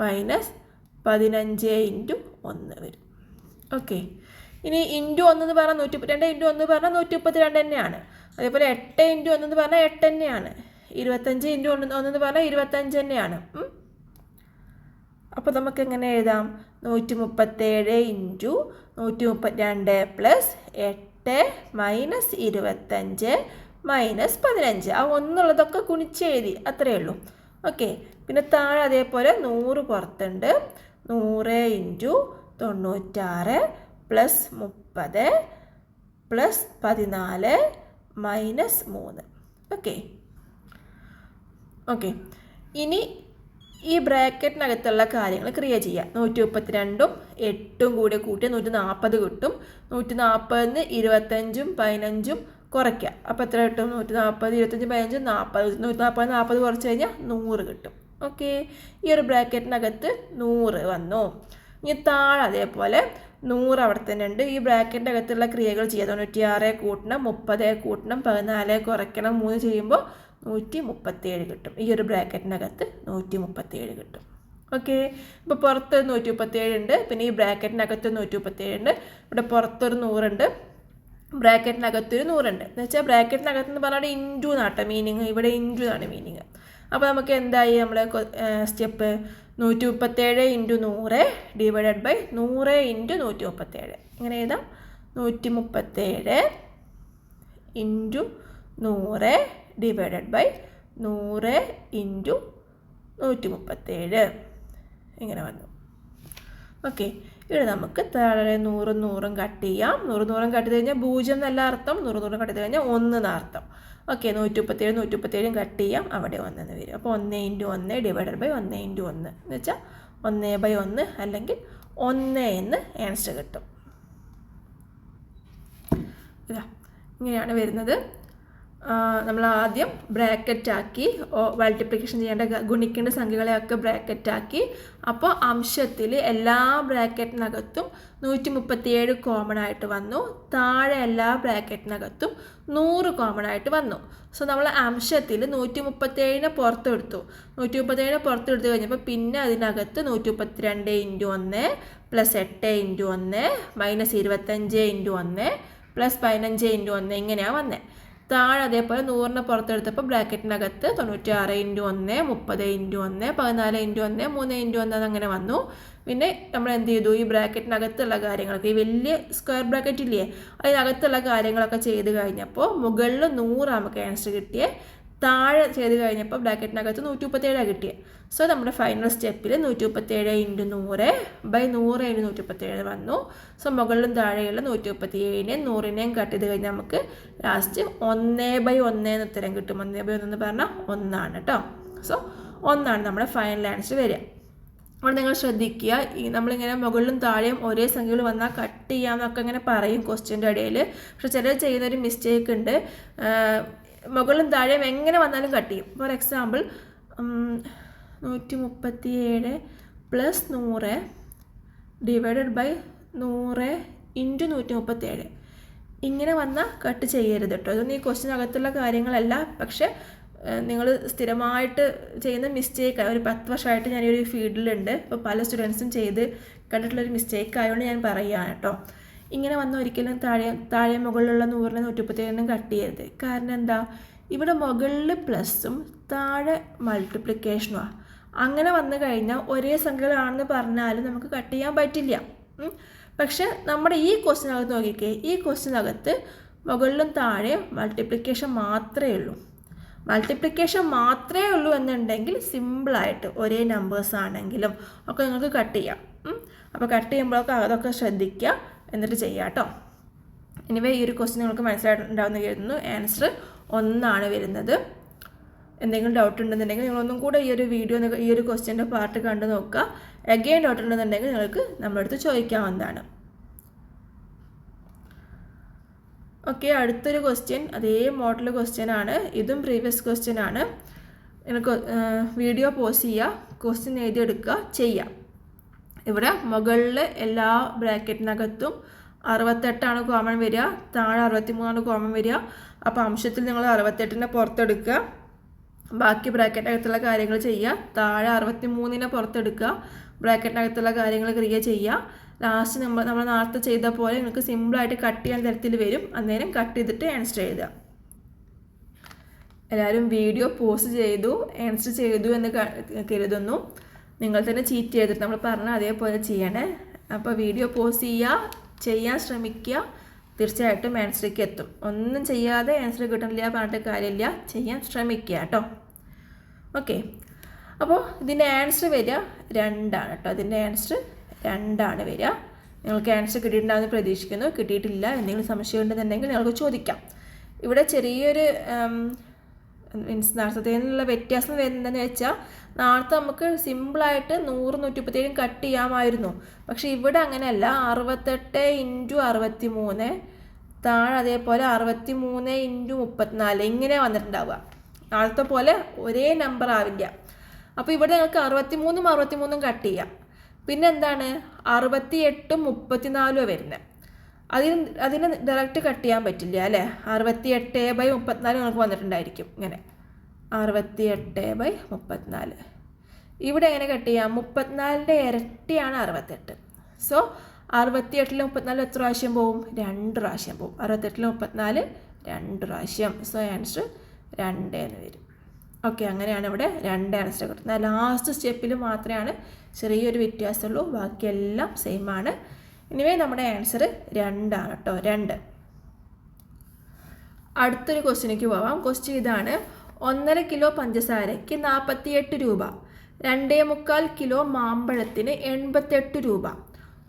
മൈനസ് 15 ഇൻറ്റു 1 വരും. ഓക്കെ, ഇനി ഇൻറ്റു 1 എന്ന് പറഞ്ഞാൽ 132 ഇൻറ്റു 1 പറഞ്ഞാൽ 132 തന്നെയാണ്. അതേപോലെ 8 ഇൻറ്റു 1 എന്ന് പറഞ്ഞാൽ 8 തന്നെയാണ്. 25 ഇൻറ്റു 1 എന്ന് പറഞ്ഞാൽ 25 തന്നെയാണ്. അപ്പോൾ നമുക്ക് എങ്ങനെ എഴുതാം, 137 ഇൻറ്റു 132 പ്ലസ് 8 മൈനസ് 25 മൈനസ് 15. ആ ഒന്നുള്ളതൊക്കെ കുണിച്ചെഴുതി, അത്രയേ ഉള്ളൂ. ഓക്കെ, പിന്നെ താഴെ അതേപോലെ 100 പുറത്തുണ്ട്. 100 into 96 plus 30 plus 14 minus 3. Okay okay, ഇനി ഈ ബ്രാക്കറ്റിനകത്തുള്ള കാര്യങ്ങൾ ക്രിയേറ്റ് ചെയ്യാം. 132ഉം 8ഉം കൂടി കൂട്ടി 140 കിട്ടും. 140 25ഉം 15ഉം കുറയ്ക്കുക. അപ്പോൾ എത്ര കിട്ടും, 140 25 15 40. 140 40 കുറച്ച് കഴിഞ്ഞാൽ 100 കിട്ടും. ഓക്കെ, ഈ ഒരു ബ്രാക്കറ്റിനകത്ത് 100 വന്നു. ഇനി താഴെ അതേപോലെ 100 അവിടെ തന്നെ ഉണ്ട്. ഈ ബ്രാക്കറ്റിൻ്റെ അകത്തുള്ള ക്രിയകൾ ചെയ്യുക. 96 കൂട്ടണം, 30 കൂട്ടണം, 14 കുറയ്ക്കണം, 3 ചെയ്യുമ്പോൾ 137 കിട്ടും. ഈ ഒരു ബ്രാക്കറ്റിനകത്ത് 137 കിട്ടും. ഓക്കെ, ഇപ്പോൾ പുറത്ത് 137 ഉണ്ട്, പിന്നെ ഈ ബ്രാക്കറ്റിനകത്ത് 137 ഉണ്ട്, ഇവിടെ പുറത്തൊരു 100 ഉണ്ട്, ബ്രാക്കറ്റിനകത്തൊരു 100 ഉണ്ട്. എന്ന് വെച്ചാൽ ബ്രാക്കറ്റിനകത്ത് എന്ന് പറഞ്ഞാൽ ഇൻറ്റു നാട്ടോ മീനിങ്, ഇവിടെ ഇൻറ്റു ആണ് മീനിങ്. അപ്പോൾ നമുക്ക് എന്തായി, നമ്മൾ step 137 into 100 divided by 100 into 137. ഇങ്ങനെ എഴുതാം, 137 ഇൻറ്റു 100 ഡിവൈഡഡ് ബൈ 100 ഇൻറ്റു 137 ഇങ്ങനെ വന്നു. ഓക്കെ, ഇവിടെ നമുക്ക് താഴെ 100 100 കട്ട് ചെയ്യാം. 100 100 കട്ട് ചെയ്ത് കഴിഞ്ഞാൽ 0 എന്നല്ല അർത്ഥം, 100 100 കട്ട് ചെയ്ത് കഴിഞ്ഞാൽ 1 എന്നർത്ഥം. ഓക്കെ, 137 137 കട്ട് ചെയ്യാം, അവിടെ 1 എന്ന് വരും. അപ്പോൾ 1 ഇൻറ്റു 1 ഡിവൈഡഡ് ബൈ 1 ഇൻറ്റു 1 എന്ന് വെച്ചാൽ 1/1 അല്ലെങ്കിൽ 1 എന്ന് ആൻസർ കിട്ടും. ഇതാ ഇങ്ങനെയാണ് വരുന്നത്. നമ്മൾ ആദ്യം ബ്രാക്കറ്റാക്കി മൾട്ടിപ്ലിക്കേഷൻ ചെയ്യേണ്ട ഗുണിക്കേണ്ട സംഖ്യകളെയൊക്കെ ബ്രാക്കറ്റാക്കി. അപ്പോൾ അംശത്തിൽ എല്ലാ ബ്രാക്കറ്റിനകത്തും 137 കോമൺ ആയിട്ട് വന്നു. താഴെ എല്ലാ ബ്രാക്കറ്റിനകത്തും 100 കോമൺ ആയിട്ട് വന്നു. സോ നമ്മൾ അംശത്തിൽ 137 പുറത്തെടുത്തു. 137 പുറത്തെടുത്ത് കഴിഞ്ഞപ്പോൾ പിന്നെ അതിനകത്ത് 132 × 1 + 8 × 1 - 25 × 1 + 15 × 1 ഇങ്ങനെയാണ് വന്നത്. താഴെ അതേപോലെ 100 പുറത്തെടുത്തപ്പോൾ ബ്രാക്കറ്റിനകത്ത് 96 × 1 30 × 1 14 × 1 3 × 1 അങ്ങനെ വന്നു. പിന്നെ നമ്മൾ എന്ത് ചെയ്തു, ഈ ബ്രാക്കറ്റിനകത്തുള്ള കാര്യങ്ങളൊക്കെ, ഈ വലിയ സ്ക്വയർ ബ്രാക്കറ്റ് ഇല്ലേ, അതിനകത്തുള്ള കാര്യങ്ങളൊക്കെ ചെയ്ത് കഴിഞ്ഞപ്പോൾ മുകളിൽ 100 നമുക്ക് ആൻസർ കിട്ടിയേ. താഴെ ചെയ്ത് കഴിഞ്ഞപ്പോൾ ബ്രാക്കറ്റിനകത്ത് 137 കിട്ടിയത്. സോ നമ്മുടെ ഫൈനൽ സ്റ്റെപ്പിൽ 137 × 100 / 100 × 137 വന്നു. സോ മുകളിലും താഴെയുള്ള 137നെയും 100നെയും കട്ട് ചെയ്ത് കഴിഞ്ഞാൽ നമുക്ക് ലാസ്റ്റ് 1/1 എന്ന് ഉത്തരം കിട്ടും. 1/1 എന്ന് പറഞ്ഞാൽ 1 കേട്ടോ. സോ 1 നമ്മുടെ ഫൈനൽ ആൻസർ വരിക. അപ്പോൾ നിങ്ങൾ ശ്രദ്ധിക്കുക, ഈ നമ്മളിങ്ങനെ മുകളിലും താഴെയും ഒരേ സംഖ്യകൾ വന്നാൽ കട്ട് ചെയ്യാമെന്നൊക്കെ ഇങ്ങനെ പറയും ക്വസ്റ്റ്യൻ്റെ ഇടയിൽ. പക്ഷെ ചിലർ ചെയ്യുന്നൊരു മിസ്റ്റേക്ക് ഉണ്ട്, മുകളിലും താഴെയും എങ്ങനെ വന്നാലും കട്ട് ചെയ്യും. ഫോർ എക്സാമ്പിൾ 137 + 100 ഡിവൈഡഡ് ബൈ 100 × 137 ഇങ്ങനെ വന്നാൽ കട്ട് ചെയ്യരുത് കേട്ടോ. ഇതൊന്നും ഈ ക്വസ്റ്റ്യനകത്തുള്ള കാര്യങ്ങളല്ല, പക്ഷെ നിങ്ങൾ സ്ഥിരമായിട്ട് ചെയ്യുന്ന മിസ്റ്റേക്കാണ്. ഒരു 10 വർഷമായിട്ട് ഞാൻ ഈ ഒരു ഫീൽഡിലുണ്ട്. അപ്പോൾ പല സ്റ്റുഡൻസും ചെയ്ത് കണ്ടിട്ടുള്ളൊരു മിസ്റ്റേക്ക് ആയതുകൊണ്ട് ഞാൻ പറയുകയാണ് കേട്ടോ. ഇങ്ങനെ വന്ന ഒരിക്കലും താഴെ മുകളിലുള്ള 100നെ 137 കട്ട് ചെയ്യരുത്. കാരണം എന്താ, ഇവിടെ മുകളിൽ പ്ലസും താഴെ മൾട്ടിപ്ലിക്കേഷനുമാണ്. അങ്ങനെ വന്നു കഴിഞ്ഞാൽ ഒരേ സംഖ്യകളാണെന്ന് പറഞ്ഞാലും നമുക്ക് കട്ട് ചെയ്യാൻ പറ്റില്ല. പക്ഷെ നമ്മുടെ ഈ ക്വസ്റ്റ്യനകത്ത് നോക്കിക്കേ, ഈ ക്വസ്റ്റ്യനകത്ത് മുകളിലും താഴെ മൾട്ടിപ്ലിക്കേഷൻ മാത്രമേ ഉള്ളൂ. മൾട്ടിപ്ലിക്കേഷൻ മാത്രമേ ഉള്ളൂ എന്നുണ്ടെങ്കിൽ സിമ്പിളായിട്ട് ഒരേ നമ്പേഴ്സ് ആണെങ്കിലും ഒക്കെ നിങ്ങൾക്ക് കട്ട് ചെയ്യാം. അപ്പോൾ കട്ട് ചെയ്യുമ്പോഴൊക്കെ അതൊക്കെ ശ്രദ്ധിക്കുക, എന്നിട്ട് ചെയ്യാം കേട്ടോ. എനിവേ ഈ ഒരു ക്വസ്റ്റ്യൻ നിങ്ങൾക്ക് മനസ്സിലായിട്ടുണ്ടാവുമെന്ന് കരുതുന്നു. ആൻസർ 1 വരുന്നത്. എന്തെങ്കിലും ഡൗട്ട് ഉണ്ടെന്നുണ്ടെങ്കിൽ നിങ്ങളൊന്നും കൂടെ ഈ ഒരു വീഡിയോ, ഈ ഒരു ക്വസ്റ്റ്യൻ്റെ പാർട്ട് കണ്ടു നോക്കുക. അഗെയിൻ ഡൗട്ട് ഉണ്ടെന്നുണ്ടെങ്കിൽ നിങ്ങൾക്ക് നമ്മുടെ അടുത്ത് ചോദിക്കാവുന്നതാണ്. ഓക്കെ, അടുത്തൊരു ക്വസ്റ്റ്യൻ അതേ മോഡൽ ക്വസ്റ്റ്യൻ ആണ്. ഇതും പ്രീവിയസ് ക്വസ്റ്റ്യൻ ആണ്. നിങ്ങൾക്ക് വീഡിയോ പോസ് ചെയ്യുക, ക്വസ്റ്റ്യൻ എഴുതിയെടുക്കുക, ചെയ്യാം. ഇവിടെ മുകളിൽ എല്ലാ ബ്രാക്കറ്റിനകത്തും 68 കോമൺ വരിക, താഴെ 63 കോമൺ വരിക. അപ്പോൾ അംശത്തിൽ നിങ്ങൾ 68നെ പുറത്തെടുക്കുക, ബാക്കി ബ്രാക്കറ്റിനകത്തുള്ള കാര്യങ്ങൾ ചെയ്യുക. താഴെ 63നെ പുറത്തെടുക്കുക, ബ്രാക്കറ്റിനകത്തുള്ള കാര്യങ്ങൾ ക്രിയ ചെയ്യുക. ലാസ്റ്റ് നമ്മൾ നേരത്തെ ചെയ്ത പോലെ നിങ്ങൾക്ക് സിമ്പിളായിട്ട് കട്ട് ചെയ്യാൻ തരത്തിൽ വരും. അന്നേരം കട്ട് ചെയ്തിട്ട് ആൻസർ എഴുതുക. എല്ലാവരും വീഡിയോ പോസ്റ്റ് ചെയ്തു, ആൻസർ ചെയ്തു എന്ന് കരുതുന്നു. നിങ്ങൾ തന്നെ ചീറ്റ് ചെയ്തിട്ട് നമ്മൾ പറഞ്ഞാൽ അതേപോലെ ചെയ്യണേ. അപ്പോൾ വീഡിയോ പോസ്റ്റ് ചെയ്യുക, ചെയ്യാൻ ശ്രമിക്കുക, തീർച്ചയായിട്ടും ആൻസറിലേക്ക് എത്തും. ഒന്നും ചെയ്യാതെ ആൻസർ കിട്ടണില്ല പറഞ്ഞിട്ട് കാര്യമില്ല, ചെയ്യാൻ ശ്രമിക്കുക കേട്ടോ. ഓക്കെ, അപ്പോൾ ഇതിൻ്റെ ആൻസർ വരിക 2 കേട്ടോ. ഇതിൻ്റെ ആൻസർ 2 വരിക. നിങ്ങൾക്ക് ആൻസർ കിട്ടിയിട്ടുണ്ടാകുമെന്ന് പ്രതീക്ഷിക്കുന്നു. കിട്ടിയിട്ടില്ല, എന്തെങ്കിലും സംശയം ഉണ്ടെന്നുണ്ടെങ്കിൽ നിങ്ങൾക്ക് ചോദിക്കാം. ഇവിടെ ചെറിയൊരു മീൻസ് നേരത്തെ നിന്നുള്ള വ്യത്യാസം വരുന്നതെന്ന് വെച്ചാൽ, നേരത്തെ നമുക്ക് സിമ്പിളായിട്ട് 100 137 കട്ട് ചെയ്യാമായിരുന്നു. പക്ഷേ ഇവിടെ അങ്ങനെയല്ല. 68 × 63 താഴെ അതേപോലെ 63 × 34 ഇങ്ങനെ വന്നിട്ടുണ്ടാവുക. നേരത്തെ പോലെ ഒരേ നമ്പർ ആവില്ല. അപ്പോൾ ഇവിടെ നിങ്ങൾക്ക് 63 63 കട്ട് ചെയ്യാം. പിന്നെ എന്താണ് 68 34 വരുന്നത്. അതിന് ഡയറക്റ്റ് കട്ട് ചെയ്യാൻ പറ്റില്ല അല്ലേ. 68/34 നിങ്ങൾക്ക് വന്നിട്ടുണ്ടായിരിക്കും. ഇങ്ങനെ 68/34. ഇവിടെ എങ്ങനെ കട്ട് ചെയ്യാം? 34ൻ്റെ ഇരട്ടിയാണ് 68. സോ 68ൽ 34 എത്ര പ്രാവശ്യം പോവും? 2 പ്രാവശ്യം പോവും. 68ൽ 34 2 പ്രാവശ്യം. സോ ആൻസർ 2 എന്ന് വരും. ഓക്കെ, അങ്ങനെയാണ് ഇവിടെ 2 ആൻസർ കിട്ടുന്നത്. ലാസ്റ്റ് സ്റ്റെപ്പിൽ മാത്രമാണ് ചെറിയൊരു വ്യത്യാസമുള്ളൂ, ബാക്കിയെല്ലാം സെയിം ആണ്. ഇനിവേ നമ്മുടെ ആൻസർ 2 കേട്ടോ. 2. അടുത്തൊരു ക്വസ്റ്റ്യനിലേക്ക് പോവാം. ക്വസ്റ്റ്യൻ ഇതാണ്: 1.5 കിലോ പഞ്ചസാരയ്ക്ക് 48 രൂപ, 2.25 കിലോ മാമ്പഴത്തിന് 88 രൂപ.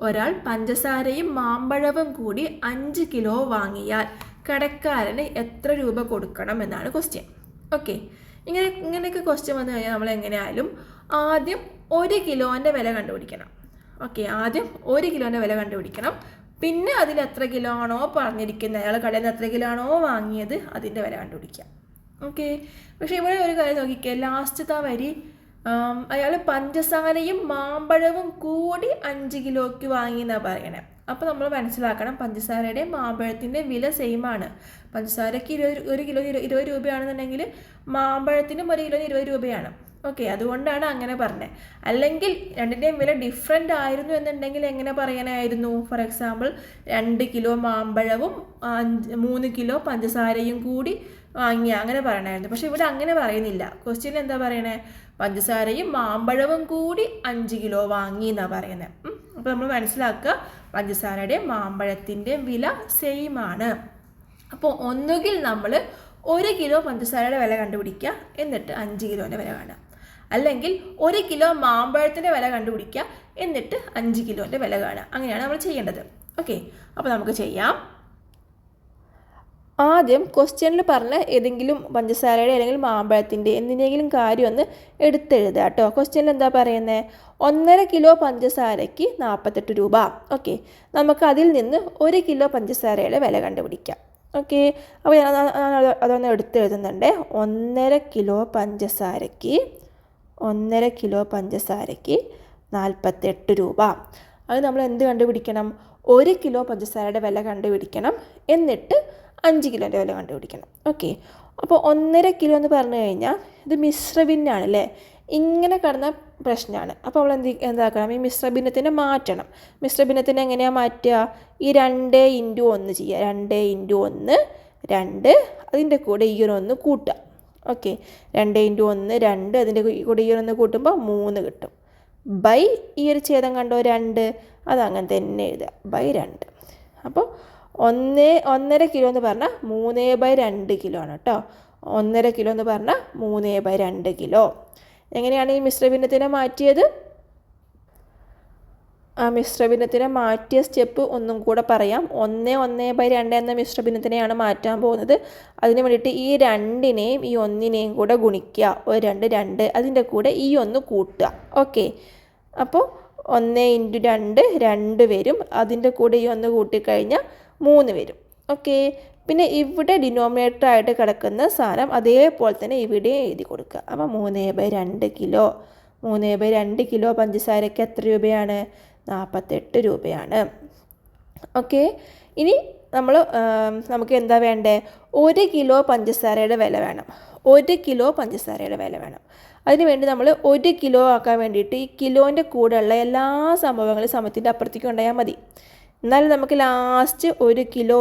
ഒരാൾ പഞ്ചസാരയും മാമ്പഴവും കൂടി 5 കിലോ വാങ്ങിയാൽ കടക്കാരന് എത്ര രൂപ കൊടുക്കണം എന്നാണ് ക്വസ്റ്റ്യൻ. ഓക്കെ, ഇങ്ങനെയൊക്കെ ക്വസ്റ്റ്യൻ വന്നു കഴിഞ്ഞാൽ നമ്മൾ എങ്ങനെയായാലും ആദ്യം 1 കിലോൻ്റെ വില കണ്ടുപിടിക്കണം. ഓക്കെ, ആദ്യം 1 കിലോൻ്റെ വില കണ്ടുപിടിക്കണം. പിന്നെ അതിൽ എത്ര കിലോ ആണോ പറഞ്ഞിരിക്കുന്നത്, അയാൾ കടയിൽ നിന്ന് എത്ര കിലോ ആണോ വാങ്ങിയത് അതിൻ്റെ വില കണ്ടുപിടിക്കാം. ഓക്കെ. പക്ഷേ ഇവിടെ ഒരു കാര്യം നോക്കിക്കേ, ലാസ്റ്റത്തെ വരി അയാൾ പഞ്ചസാരയും മാമ്പഴവും കൂടി 5 കിലോയ്ക്ക് വാങ്ങി എന്നാണ് പറയണേ. അപ്പോൾ നമ്മൾ മനസ്സിലാക്കണം, പഞ്ചസാരയുടെ മാമ്പഴത്തിൻ്റെ വില സെയിം ആണ്. പഞ്ചസാരയ്ക്ക് 1 കിലോ 20 രൂപയാണെന്നുണ്ടെങ്കിൽ മാമ്പഴത്തിനും 1 കിലോ 20 രൂപയാണ്. ഓക്കെ, അതുകൊണ്ടാണ് അങ്ങനെ പറഞ്ഞത്. അല്ലെങ്കിൽ രണ്ടിൻ്റെയും വില ഡിഫറെൻ്റ് ആയിരുന്നു എന്നുണ്ടെങ്കിൽ എങ്ങനെ പറയാനായിരുന്നു? ഫോർ എക്സാമ്പിൾ 2 കിലോ മാമ്പഴവും 3 കിലോ പഞ്ചസാരയും കൂടി വാങ്ങിയ അങ്ങനെ പറയണമായിരുന്നു. പക്ഷെ ഇവിടെ അങ്ങനെ പറയുന്നില്ല. ക്വസ്റ്റ്യനിൽ എന്താ പറയണേ? പഞ്ചസാരയും മാമ്പഴവും കൂടി 5 കിലോ വാങ്ങി എന്നാണ് പറയുന്നത്. അപ്പോൾ നമ്മൾ മനസ്സിലാക്കുക, പഞ്ചസാരയുടെ മാമ്പഴത്തിൻ്റെ വില സെയിം ആണ്. അപ്പോൾ ഒന്നുകിൽ നമ്മൾ 1 കിലോ പഞ്ചസാരയുടെ വില കണ്ടുപിടിക്കുക, എന്നിട്ട് 5 കിലോൻ്റെ വില കാണുക. അല്ലെങ്കിൽ 1 കിലോ മാമ്പഴത്തിൻ്റെ വില കണ്ടുപിടിക്കുക, എന്നിട്ട് 5 കിലോൻ്റെ വില കാണുക. അങ്ങനെയാണ് നമ്മൾ ചെയ്യേണ്ടത്. ഓക്കെ, അപ്പോൾ നമുക്ക് ചെയ്യാം. ആദ്യം ക്വസ്റ്റ്യനിൽ പറഞ്ഞ ഏതെങ്കിലും പഞ്ചസാരയുടെ അല്ലെങ്കിൽ മാമ്പഴത്തിൻ്റെ എന്തിനെങ്കിലും കാര്യം ഒന്ന് എടുത്തെഴുതുക കേട്ടോ. ക്വസ്റ്റ്യനിൽ എന്താ പറയുന്നത്? 1.5 കിലോ പഞ്ചസാരയ്ക്ക് 48 രൂപ. ഓക്കെ, നമുക്ക് അതിൽ നിന്ന് 1 കിലോ പഞ്ചസാരയുടെ വില കണ്ടുപിടിക്കാം. ഓക്കെ, അപ്പോൾ ഞാൻ അതൊന്ന് എടുത്തെഴുതുന്നുണ്ട്. 1.5 കിലോ പഞ്ചസാരയ്ക്ക് 48 രൂപ. അത് നമ്മൾ എന്ത് കണ്ടുപിടിക്കണം? 1 കിലോ പഞ്ചസാരയുടെ വില കണ്ടുപിടിക്കണം, എന്നിട്ട് 5 കിലോൻ്റെ വില കണ്ടുപിടിക്കണം. ഓക്കെ, അപ്പോൾ 1.5 കിലോ എന്ന് പറഞ്ഞു കഴിഞ്ഞാൽ ഇത് മിശ്രഭിന്നാണ് അല്ലേ? ഇങ്ങനെ കിടന്ന പ്രശ്നമാണ്. അപ്പോൾ നമ്മൾ എന്താക്കണം? ഈ മിശ്രഭിന്നത്തിനെ മാറ്റണം. മിശ്രഭിന്നത്തിനെ എങ്ങനെയാണ് മാറ്റുക? ഈ 2 × 1 ചെയ്യുക. 2 × 1 2, അതിൻ്റെ കൂടെ ഈ ഒരു 1 കൂട്ടുക. ഓക്കെ, 2 × 1 2, അതിൻ്റെ കൂടെ ഈ ഒരു 1 കൂട്ടുമ്പോൾ 3 കിട്ടും. ബൈ ഈ ഒരു ഛേദം കണ്ടോ 2, അതങ്ങനെ തന്നെ എഴുതുക, ബൈ 2. അപ്പോൾ 1.5 കിലോ എന്ന് പറഞ്ഞാൽ 3/2 കിലോ ആണ് കേട്ടോ. 1.5 കിലോ എന്ന് പറഞ്ഞാൽ 3/2 കിലോ. എങ്ങനെയാണ് ഈ മിശ്രഭിന്നത്തിനെ മാറ്റിയത്? ആ മിശ്രഭിന്നത്തിനെ മാറ്റിയ സ്റ്റെപ്പ് ഒന്നും കൂടെ പറയാം. 1/2 എന്ന മിശ്രഭിന്നത്തിനെയാണ് മാറ്റാൻ പോകുന്നത്. അതിന് വേണ്ടിയിട്ട് ഈ 2നെയും ഈ 1നെയും കൂടെ ഗുണിക്കുക. 1 2 അതിൻ്റെ കൂടെ ഈ 1 കൂട്ടുക. ഓക്കെ, അപ്പോൾ 1 × 2 2 വരും. അതിൻ്റെ കൂടെ ഈ 1 കൂട്ടിക്കഴിഞ്ഞാൽ 3 വരും. ഓക്കെ, പിന്നെ ഇവിടെ ഡിനോമിനേറ്റർ ആയിട്ട് കിടക്കുന്ന സാധനം അതേപോലെ തന്നെ ഇവിടെ എഴുതി കൊടുക്കുക. അപ്പോൾ 3/2 കിലോ 3/2 കിലോ പഞ്ചസാരയ്ക്ക് എത്ര രൂപയാണ്? 48 രൂപയാണ്. ഓക്കെ, ഇനി നമുക്ക് എന്താ വേണ്ടേ? 1 കിലോ പഞ്ചസാരയുടെ വില വേണം. 1 കിലോ പഞ്ചസാരയുടെ വില വേണം. അതിനുവേണ്ടി നമ്മൾ 1 കിലോ ആക്കാൻ വേണ്ടിയിട്ട് ഈ കിലോൻ്റെ കൂടെയുള്ള എല്ലാ സംഭവങ്ങളും സമത്തിൻ്റെ അപ്പുറത്തേക്ക് കൊണ്ടുപോയാൽ മതി. എന്നാലും നമുക്ക് ലാസ്റ്റ് 1 കിലോ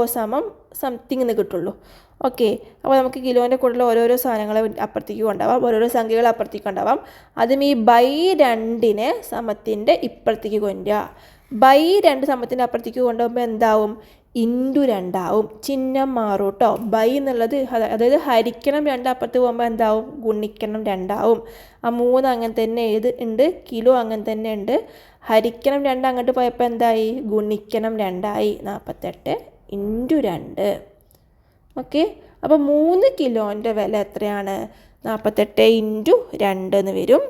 സംതിങ് എന്ന് കിട്ടുള്ളൂ. ഓക്കെ, അപ്പോൾ നമുക്ക് കിലോൻ്റെ കൂടെയുള്ള ഓരോരോ സാധനങ്ങൾ അപ്പുറത്തേക്ക് കൊണ്ടുപോകാം, ഓരോരോ സംഖ്യകൾ അപ്പുറത്തേക്ക് കൊണ്ടുപോകാം. അതും ഈ ബൈ 2നെ സമത്തിൻ്റെ ഇപ്പുറത്തേക്ക് കൊണ്ടുവരിക. ബൈ 2 സമത്തിൻ്റെ അപ്പുറത്തേക്ക് കൊണ്ടുപോകുമ്പോൾ എന്താവും? ഇൻറ്റു 2 ആവും. ചിഹ്നം മാറും കേട്ടോ. ബൈ എന്നുള്ളത് അതായത് ഹരിക്കണം 2 അപ്പുറത്ത് പോകുമ്പോൾ എന്താവും? ഗുണിക്കണം 2 ആവും. ആ 3 അങ്ങനെ തന്നെ ഉണ്ട്, കിലോ അങ്ങനെ തന്നെ ഉണ്ട്. ഹരിക്കണം 2 അങ്ങോട്ട് പോയപ്പോൾ എന്തായി? ഗുണിക്കണം 2 ആയി. 48 × 2. ഓക്കെ, അപ്പോൾ 3 കിലോൻ്റെ വില എത്രയാണ്? 48 × 2 എന്ന് വരും.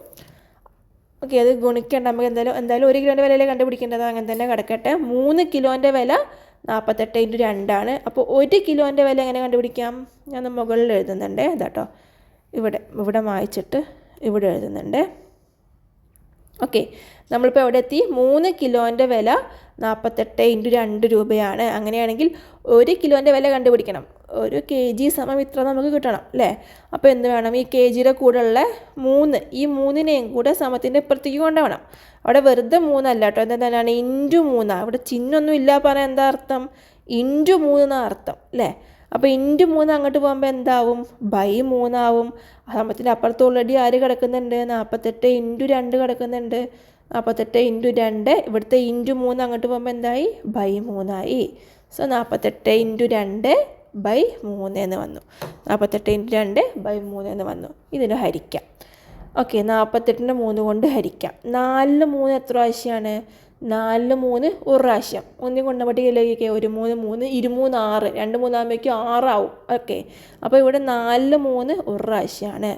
ഓക്കെ, അത് ഗുണിക്കേണ്ട. നമുക്ക് എന്തായാലും 1 കിലോൻ്റെ വിലയിലെ കണ്ടുപിടിക്കേണ്ടത്, അങ്ങനെ തന്നെ കിടക്കട്ടെ. 3 കിലോൻ്റെ വില 48 × 2 ആണ്. അപ്പോൾ 1 കിലോൻ്റെ വില എങ്ങനെ കണ്ടുപിടിക്കാം? ഞാൻ മുകളിൽ എഴുതുന്നുണ്ട്. ഇതാട്ടോ, ഇവിടെ വായിച്ചിട്ട് ഇവിടെ എഴുതുന്നുണ്ട്. ഓക്കെ, നമ്മളിപ്പോൾ എവിടെ എത്തി? 3 കിലോൻ്റെ വില 48 × 2 രൂപയാണ്. അങ്ങനെയാണെങ്കിൽ 1 കിലോൻ്റെ വില കണ്ടുപിടിക്കണം. 1 kg = ഇത്ര നമുക്ക് കിട്ടണം അല്ലേ? അപ്പോൾ എന്ത് വേണം? ഈ kgയുടെ കൂടെയുള്ള 3, ഈ 3നെയും കൂടെ സമത്തിൻ്റെ ഇപ്പുറത്തേക്ക് കൊണ്ടുപോകണം. അവിടെ വെറുതെ 3 അല്ല കേട്ടോ, എന്താണ്? × 3. ഇവിടെ ചിഹ്നമൊന്നും ഇല്ല പറഞ്ഞാൽ എന്താ അർത്ഥം? × 3 എന്നാണ് അർത്ഥം അല്ലേ? അപ്പോൾ × 3 അങ്ങോട്ട് പോകുമ്പോൾ എന്താവും? ബൈ 3 ആവും. സമത്തിൻ്റെ അപ്പുറത്ത് ഓൾറെഡി ആര് കിടക്കുന്നുണ്ട്? 48 × 2 കിടക്കുന്നുണ്ട്. 48 × 2, ഇവിടുത്തെ × 3 അങ്ങോട്ട് പോകുമ്പോൾ എന്തായി? ബൈ 3 ആയി. സോ 48 × 2 ബൈ 3 എന്ന് വന്നു. 48 × 2 ബൈ 3 എന്ന് വന്നു. ഇതിന് ഹരിക്കാം. ഓക്കെ, 48നെ 3 കൊണ്ട് ഹരിക്കാം. 4 3 എത്ര പ്രാവശ്യമാണ്? 4 3 ഒരു പ്രാവശ്യം. ഒന്നും കൊണ്ട് പട്ടികയിലേക്ക് 1 3 3 2 3 6 2 3 ആകുമ്പോഴേക്കും 6 ആവും. ഓക്കെ, അപ്പോൾ ഇവിടെ 4 3 ഒരു പ്രാവശ്യമാണ്.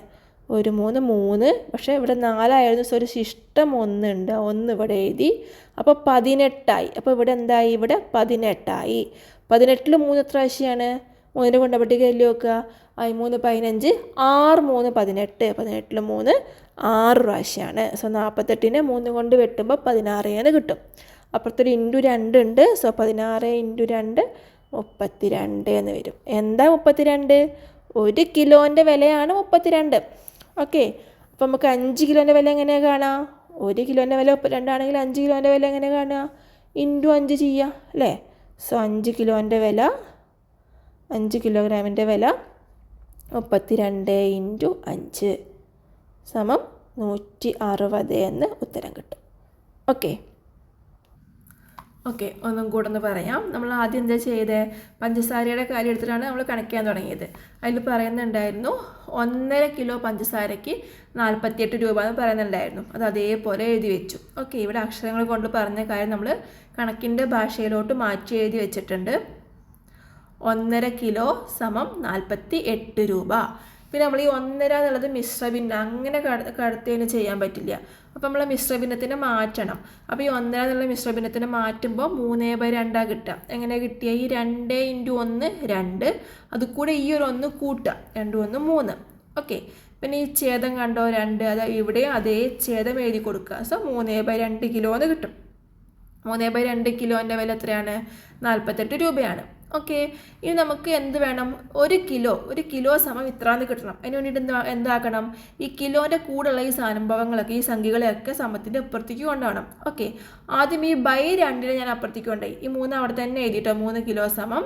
ഒരു 3 പക്ഷേ ഇവിടെ 4 സോ ഒരു ശിഷ്ടം 1 ഉണ്ട്, 1 ഇവിടെ എഴുതി. അപ്പോൾ 18 അപ്പോൾ ഇവിടെ എന്തായി? ഇവിടെ 18 18ൽ 3 എത്ര പ്രാവശ്യമാണ്? 3ൻ്റെ കൊണ്ടപട്ടിക എല്ലി നോക്കുക. 3 15 6 3 18 18ൽ 3 6 പ്രാവശ്യമാണ്. സോ 48നെ 3 കൊണ്ട് വെട്ടുമ്പോൾ 16 എന്ന് കിട്ടും. അപ്പുറത്തൊരു × 2 ഉണ്ട്. സോ 16 × 2 32 എന്ന് വരും. എന്താ 32? 1 കിലോൻ്റെ വിലയാണ് 32. ഓക്കെ, അപ്പോൾ നമുക്ക് 5 കിലോൻ്റെ വില എങ്ങനെയാണ് കാണുക? 1 കിലോൻ്റെ വില 32 ആണെങ്കിൽ 5 കിലോൻ്റെ വില എങ്ങനെ കാണുക? × 5 ചെയ്യുക അല്ലേ? സോ 5 കിലോൻ്റെ വില 5 കിലോഗ്രാമിൻ്റെ വില 32 × 5 സമം 160 എന്ന് ഉത്തരം കിട്ടും. ഓക്കെ, ഒന്നും കൂടെ ഒന്ന് പറയാം. നമ്മൾ ആദ്യം എന്താ ചെയ്തത്? പഞ്ചസാരയുടെ കാര്യം എടുത്തിട്ടാണ് നമ്മൾ കണക്കാൻ തുടങ്ങിയത്. അതിൽ പറയുന്നുണ്ടായിരുന്നു 1.5 കിലോ പഞ്ചസാരയ്ക്ക് 48 രൂപ എന്ന് പറയുന്നുണ്ടായിരുന്നു. അത് അതേപോലെ എഴുതി വെച്ചു. ഓക്കെ, ഇവിടെ അക്ഷരങ്ങൾ കൊണ്ട് പറഞ്ഞ കാര്യം നമ്മൾ കണക്കിൻ്റെ ഭാഷയിലോട്ട് മാറ്റി എഴുതി വെച്ചിട്ടുണ്ട്. 1.5 കിലോ സമം 48 രൂപ. പിന്നെ നമ്മൾ ഈ 1.5 എന്നുള്ളത് മിശ്രഭിന്നം, അങ്ങനെ കടത്തേന് ചെയ്യാൻ പറ്റില്ല. അപ്പോൾ നമ്മൾ മിശ്രഭിന്നത്തിനെ മാറ്റണം. അപ്പോൾ ഈ 1.5 എന്നുള്ള മിശ്രഭിന്നത്തിനെ മാറ്റുമ്പോൾ 3/2 കിട്ടുക. എങ്ങനെ കിട്ടിയ? ഈ 2 × 1 2, അത് കൂടെ ഈ ഒരു 1 കൂട്ടുക, 2 1 3. ഓക്കെ, പിന്നെ ഈ ഛേദം കണ്ടോ 2, അത് ഇവിടെയും അതേ ഛേദം എഴുതി കൊടുക്കുക. സോ 3/2 കിലോ എന്ന് കിട്ടും. 3/2 കിലോൻ്റെ വില എത്രയാണ്? 48 രൂപയാണ്. ഓക്കെ, ഇനി നമുക്ക് എന്ത് വേണം? 1 കിലോ സമം ഇത്രയെന്ന് കിട്ടണം. അതിന് വേണ്ടിയിട്ട് എന്താക്കണം? ഈ കിലോൻ്റെ കൂടെയുള്ള ഈ സംഭവങ്ങളൊക്കെ, ഈ സംഖ്യകളെയൊക്കെ സമത്തിൻ്റെ അപ്പുറത്തേക്ക് കൊണ്ടുപോകണം. ഓക്കെ, ആദ്യം ഈ /2 ഞാൻ അപ്പുറത്തേക്ക് കൊണ്ടുപോയി. ഈ 3 അവിടെ തന്നെ എഴുതിയിട്ടോ. 3 കിലോ സമം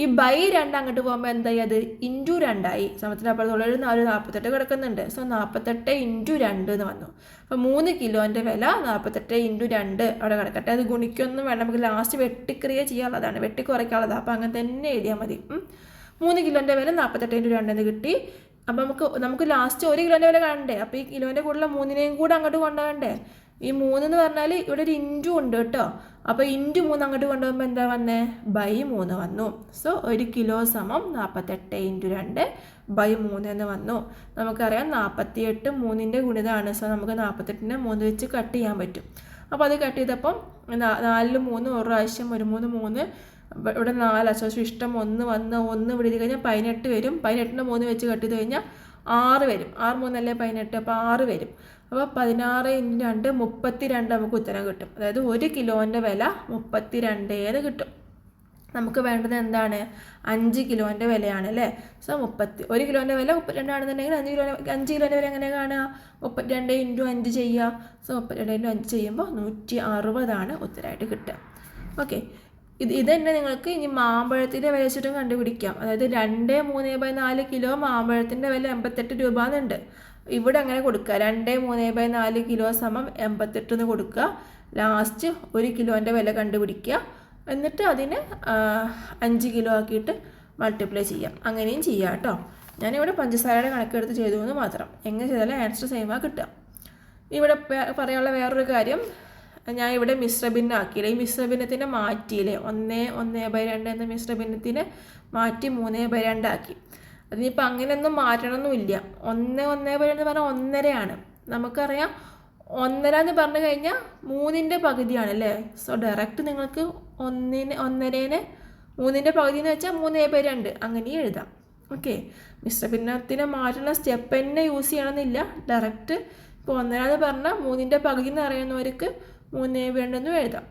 ഈ /2 അങ്ങോട്ട് പോകുമ്പോൾ എന്തായി? അത് × 2 സമത്തിൻ്റെ അപ്പുറത്തുള്ള ഒരു 48 കിടക്കുന്നുണ്ട്. സോ 48 × 2 എന്ന് വന്നു. അപ്പോൾ 3 കിലോൻ്റെ വില 48 × 2 അവിടെ കിടക്കട്ടെ. അത് ഗുണിക്കൊന്നും വേണ്ട, നമുക്ക് ലാസ്റ്റ് വെട്ടിക്രിയ ചെയ്യാനുള്ളതാണ്, വെട്ടിക്കുറയ്ക്കാനുള്ളതാണ്. അപ്പോൾ അങ്ങനെ തന്നെ എഴുതിയാൽ മതി. 3 കിലോൻ്റെ വില 48 × 2 എന്ന് കിട്ടി. അപ്പോൾ നമുക്ക് ലാസ്റ്റ് 1 കിലോൻ്റെ വില കാണണ്ടേ? അപ്പോൾ ഈ കിലോൻ്റെ കൂടെയുള്ള 3നെയും കൂടെ അങ്ങോട്ട് കൊണ്ടുപോകണ്ടേ? ഈ 3 എന്ന് പറഞ്ഞാൽ ഇവിടെ ഒരു × ഉണ്ട് കേട്ടോ. അപ്പോൾ × 3 അങ്ങോട്ട് കൊണ്ടുപോകുമ്പോൾ എന്താ വന്നേ? /3 വന്നു. സോ 1 കിലോ സമം 48 × 2 /3 എന്ന് വന്നു. നമുക്കറിയാം 48 3ൻ്റെ ഗുണിതമാണ്. സോ നമുക്ക് 48നെ 3 വെച്ച് കട്ട് ചെയ്യാൻ പറ്റും. അപ്പോൾ അത് കട്ട് ചെയ്തപ്പം 4ൽ 3 ഒരു പ്രാവശ്യം, 1 3 3, ഇവിടെ 4 അശോഷം ഇഷ്ടം 1 വന്ന് 1 ഇവിടെ എഴുതി കഴിഞ്ഞാൽ 18 വരും. 18നെ 3 വെച്ച് കട്ട് ചെയ്ത് കഴിഞ്ഞാൽ 6 വരും. 6 3 അല്ലേ 18, അപ്പോൾ 6 വരും. അപ്പോൾ 16 × 2 32 നമുക്ക് ഉത്തരം കിട്ടും. അതായത് 1 കിലോൻ്റെ വില 32 എന്ന് കിട്ടും. നമുക്ക് വേണ്ടത് എന്താണ്? 5 കിലോൻ്റെ വിലയാണ് അല്ലേ? സോ 1 കിലോൻ്റെ വില 32 ആണെന്നുണ്ടെങ്കിൽ 5 കിലോൻ്റെ വില എങ്ങനെ കാണുക? 32 × 5 ചെയ്യുക. സോ 32 × 5 ചെയ്യുമ്പോൾ 160 ഉത്തരമായിട്ട് കിട്ടുക. ഓക്കെ, ഇത് തന്നെ നിങ്ങൾക്ക് ഇനി മാമ്പഴത്തിൻ്റെ വില വെച്ചിട്ടും കണ്ടുപിടിക്കാം. അതായത് 2 3/4 കിലോ മാമ്പഴത്തിൻ്റെ വില 88 രൂപ എന്നുണ്ട്. ഇവിടെ അങ്ങനെ കൊടുക്കുക. 2 3/4 കിലോ സമം 88 എന്ന് കൊടുക്കുക. ലാസ്റ്റ് 1 കിലോൻ്റെ വില കണ്ടുപിടിക്കുക. എന്നിട്ട് അതിനെ 5 കിലോ ആക്കിയിട്ട് മൾട്ടിപ്ലൈ ചെയ്യാം. അങ്ങനെയും ചെയ്യാം കേട്ടോ. ഞാനിവിടെ പഞ്ചസാരയുടെ കണക്കെടുത്ത് ചെയ്തു എന്ന് മാത്രം. എങ്ങനെ ചെയ്താലും ആൻസർ സെയിമാണ് കിട്ടുക. ഇവിടെ പറയാനുള്ള വേറൊരു കാര്യം, ഞാൻ ഇവിടെ മിശ്രഭിന്നം ആക്കിയില്ല. ഈ മിശ്രഭിന്നത്തിനെ മാറ്റിയില്ലേ? 1/2 എന്ന മിശ്രഭിന്നത്തിനെ മാറ്റി 3/2 ആക്കി. അതിനിപ്പോൾ അങ്ങനെയൊന്നും മാറ്റണമൊന്നുമില്ല. 1/2 എന്ന് പറഞ്ഞാൽ 1.5 നമുക്കറിയാം. 1.5 എന്ന് പറഞ്ഞു കഴിഞ്ഞാൽ 3ൻ്റെ പകുതിയാണ് അല്ലേ? സോ ഡയറക്റ്റ് നിങ്ങൾക്ക് 1.5നെ 3ൻ്റെ പകുതി എന്ന് വെച്ചാൽ 3/2 അങ്ങനെ എഴുതാം. ഓക്കെ, മിശ്രഭിന്നത്തിനെ മാറ്റുന്ന സ്റ്റെപ്പ് തന്നെ യൂസ് ചെയ്യണമെന്നില്ല. ഡയറക്റ്റ് ഇപ്പോൾ 1.5 എന്ന് പറഞ്ഞാൽ 3ൻ്റെ പകുതി എന്ന് അറിയുന്നവർക്ക് 3/2 എന്നും എഴുതാം.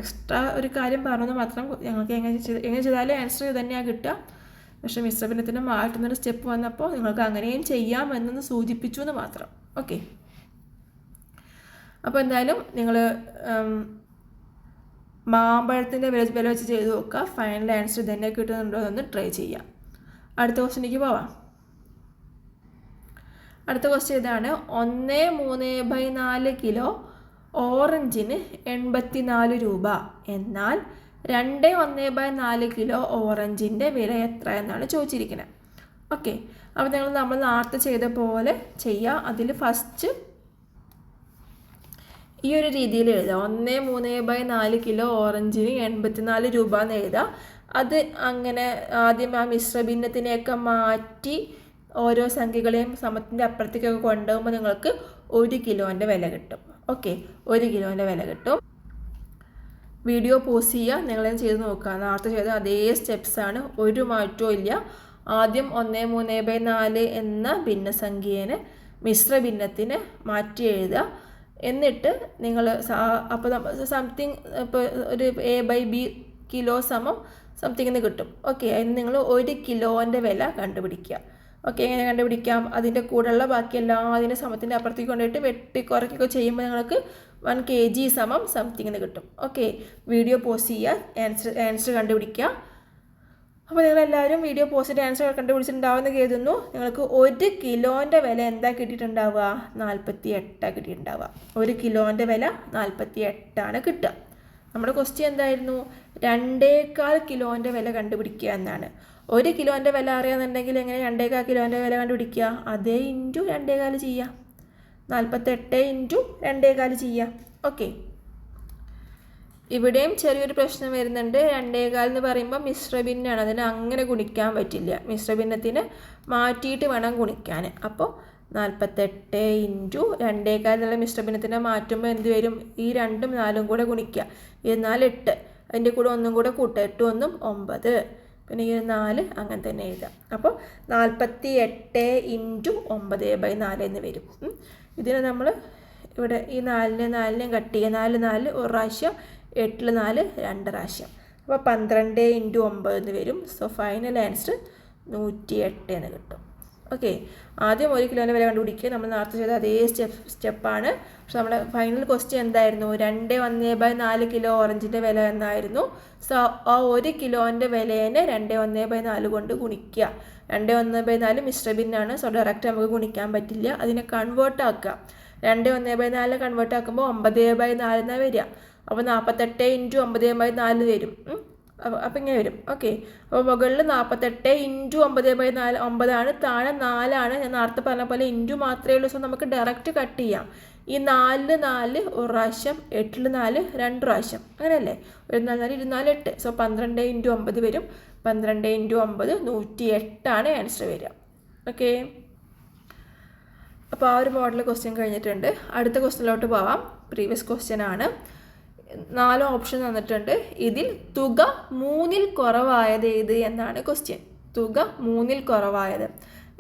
എക്സ്ട്രാ ഒരു കാര്യം പറഞ്ഞത് മാത്രം. ഞങ്ങൾക്ക് എങ്ങനെ ചെയ്താലും ആൻസർ തന്നെയാണ് കിട്ടുക. പക്ഷേ മിശ്രഭിന്നത്തിനെ മാറ്റുന്നൊരു സ്റ്റെപ്പ് വന്നപ്പോൾ നിങ്ങൾക്ക് അങ്ങനെയും ചെയ്യാമെന്നൊന്ന് സൂചിപ്പിച്ചു എന്ന് മാത്രം. ഓക്കെ, അപ്പോൾ എന്തായാലും നിങ്ങൾ മാമ്പഴത്തിൻ്റെ വില വെച്ച് ചെയ്ത് നോക്കുക. ഫൈനൽ ആൻസർ തന്നെ കിട്ടുന്നുണ്ടോ എന്ന് ട്രൈ ചെയ്യാം. അടുത്ത ക്വസ്റ്റ്യനിലേക്ക് പോവാം. അടുത്ത ക്വസ്റ്റ്യൻ ഇതാണ്. 1 3/4 കിലോ ഓറഞ്ചിന് 84 രൂപ. എന്നാൽ 2 1/4 കിലോ ഓറഞ്ചിൻ്റെ വില എത്ര എന്നാണ് ചോദിച്ചിരിക്കുന്നത്. ഓക്കെ, അപ്പോൾ നമ്മൾ നേരത്തെ ചെയ്ത പോലെ ചെയ്യുക. അതിൽ ഫസ്റ്റ് ഈ ഒരു രീതിയിൽ എഴുതുക. 1 3/4 കിലോ ഓറഞ്ചിന് 84 രൂപ എന്ന് എഴുതുക. അത് അങ്ങനെ ആദ്യം ആ മിശ്രഭിന്നത്തിനെയൊക്കെ മാറ്റി ഓരോ സംഖ്യകളെയും സമത്തിൻ്റെ അപ്പുറത്തേക്കൊക്കെ കൊണ്ടുപോകുമ്പോൾ നിങ്ങൾക്ക് 1 കിലോൻ്റെ വില കിട്ടും. ഓക്കെ, 1 കിലോൻ്റെ വില കിട്ടും. വീഡിയോ പോസ് ചെയ്യുക, നിങ്ങളത് ചെയ്ത് നോക്കുക. നേരത്തെ ചെയ്ത അതേ സ്റ്റെപ്സാണ്, ഒരു മാറ്റവും ഇല്ല. ആദ്യം 1/3/4 എന്ന ഭിന്നസംഖ്യേനെ മിശ്ര ഭിന്നത്തിന് മാറ്റി എഴുതുക. എന്നിട്ട് നിങ്ങൾ അപ്പോൾ സംതിങ് ഇപ്പോൾ ഒരു A/B കിലോ സമം സംതിങ് എന്ന് കിട്ടും. ഓക്കെ, അതിന് നിങ്ങൾ 1 കിലോൻ്റെ വില കണ്ടുപിടിക്കുക. ഓക്കെ, എങ്ങനെ കണ്ടുപിടിക്കാം? അതിൻ്റെ കൂടെയുള്ള ബാക്കി അതിൻ്റെ സമത്തിൻ്റെ അപ്പുറത്തേക്ക് കൊണ്ടുപോയിട്ട് വെട്ടി കുറയ്ക്കുകയൊക്കെ ചെയ്യുമ്പോൾ നിങ്ങൾക്ക് 1 kg സമം സംതിങ് എന്ന് കിട്ടും. ഓക്കെ, വീഡിയോ പോസ് ചെയ്യുക, ആൻസർ കണ്ടുപിടിക്കുക. അപ്പോൾ നിങ്ങളെല്ലാവരും വീഡിയോ പോസ് ചെയ്ത് ആൻസർ കണ്ടുപിടിച്ചിട്ടുണ്ടാവുമെന്ന് കരുതുന്നു. നിങ്ങൾക്ക് 1 കിലോൻ്റെ വില എന്താ കിട്ടിയിട്ടുണ്ടാവുക? 48 കിട്ടിയിട്ടുണ്ടാവുക. 1 കിലോൻ്റെ വില 48 കിട്ടുക. നമ്മുടെ ക്വസ്റ്റ്യൻ എന്തായിരുന്നു? 2.25 കിലോൻ്റെ വില കണ്ടുപിടിക്കുക എന്നാണ്. 1 കിലോൻ്റെ വില അറിയാമെന്നുണ്ടെങ്കിൽ എങ്ങനെ 2.25 കിലോൻ്റെ വില കണ്ടുപിടിക്കുക? അതേ ഇൻറ്റു 2.25 ചെയ്യുക. 48 ഇൻറ്റു 2.25 ചെയ്യുക. ഓക്കെ, ഇവിടെയും ചെറിയൊരു പ്രശ്നം വരുന്നുണ്ട്. 2.25 എന്ന് പറയുമ്പോൾ മിശ്രഭിന്നമാണ്, അതിന് അങ്ങനെ ഗുണിക്കാൻ പറ്റില്ല. മിശ്രഭിന്നത്തിന് മാറ്റിയിട്ട് വേണം ഗുണിക്കാൻ. അപ്പോൾ 48 ഇൻറ്റു 2.25 എന്നുള്ള മിശ്രഭിന്നത്തിനെ മാറ്റുമ്പോൾ എന്ത് വരും? ഈ 2ഉം 4ഉം കൂടെ ഗുണിക്കുക. 4 8, അതിൻ്റെ കൂടെ 1 കൂടെ കൂട്ടുക. 8 1 9, പിന്നെ ഈ 4 അങ്ങനെ തന്നെ എഴുതാം. അപ്പോൾ 48 ഇൻറ്റു 9/4 എന്ന് വരും. ഇതിന് നമ്മൾ ഇവിടെ ഈ 4നെയും കട്ട് ചെയ്യുക. 4 4 ഒരു പ്രാവശ്യം, 8 4 2 പ്രാവശ്യം. അപ്പോൾ 12 ഇൻറ്റു 9 എന്ന് വരും. സോ ഫൈനൽ ആൻസർ 108 എന്ന് കിട്ടും. ഓക്കെ, ആദ്യം 1 കിലോൻ്റെ വില കണ്ടുപിടിക്കുക. നമ്മൾ നേരത്തെ ചെയ്ത അതേ സ്റ്റെപ്പാണ്. പക്ഷെ നമ്മുടെ ഫൈനൽ ക്വസ്റ്റ്യൻ എന്തായിരുന്നു? 2/1/4 കിലോ ഓറഞ്ചിൻ്റെ വില എന്നായിരുന്നു. സോ ആ 1 കിലോൻ്റെ വിലേനെ 2/1/4 കൊണ്ട് ഗുണിക്കുക. 2/1/4 മിശ്രഭിന്നാണ്, സോ ഡയറക്റ്റ് നമുക്ക് ഗുണിക്കാൻ പറ്റില്ല. അതിനെ കൺവേർട്ട് ആക്കുക. 2/1/4 കൺവേർട്ട് ആക്കുമ്പോൾ 9/4 എന്നാണ് വരിക. അപ്പോൾ 48 ഇൻറ്റു 9/4 വരും. അപ്പോൾ ഇങ്ങനെ വരും. ഓക്കെ, അപ്പോൾ മുകളിൽ 48 ഇൻറ്റു 9/4 9ആണ്, താഴെ 4ആണ്. ഞാൻ നേരത്തെ പറഞ്ഞ പോലെ ഇൻറ്റു മാത്രമേ ഉള്ളൂ. സോ നമുക്ക് ഡയറക്റ്റ് കട്ട് ചെയ്യാം. ഈ 4 4 ഒരു പ്രാവശ്യം, 8 4 2 പ്രാവശ്യം, അങ്ങനെയല്ലേ? 4 4 8. സോ 12 ഇൻറ്റു 9 വരും. 12 ഇൻറ്റു 9 108 ആൻസർ വരിക. ഓക്കെ, അപ്പോൾ ആ ഒരു മോഡൽ ക്വസ്റ്റ്യൻ കഴിഞ്ഞിട്ടുണ്ട്. അടുത്ത ക്വസ്റ്റ്യനിലോട്ട് പോവാം. പ്രീവിയസ് ക്വസ്റ്റ്യൻ ആണ്. 4 ഓപ്ഷൻ തന്നിട്ടുണ്ട്. ഇതിൽ തുക 3ൽ കുറവായത് ഏത് എന്നാണ് ക്വസ്റ്റ്യൻ. തുക 3ൽ കുറവായത്.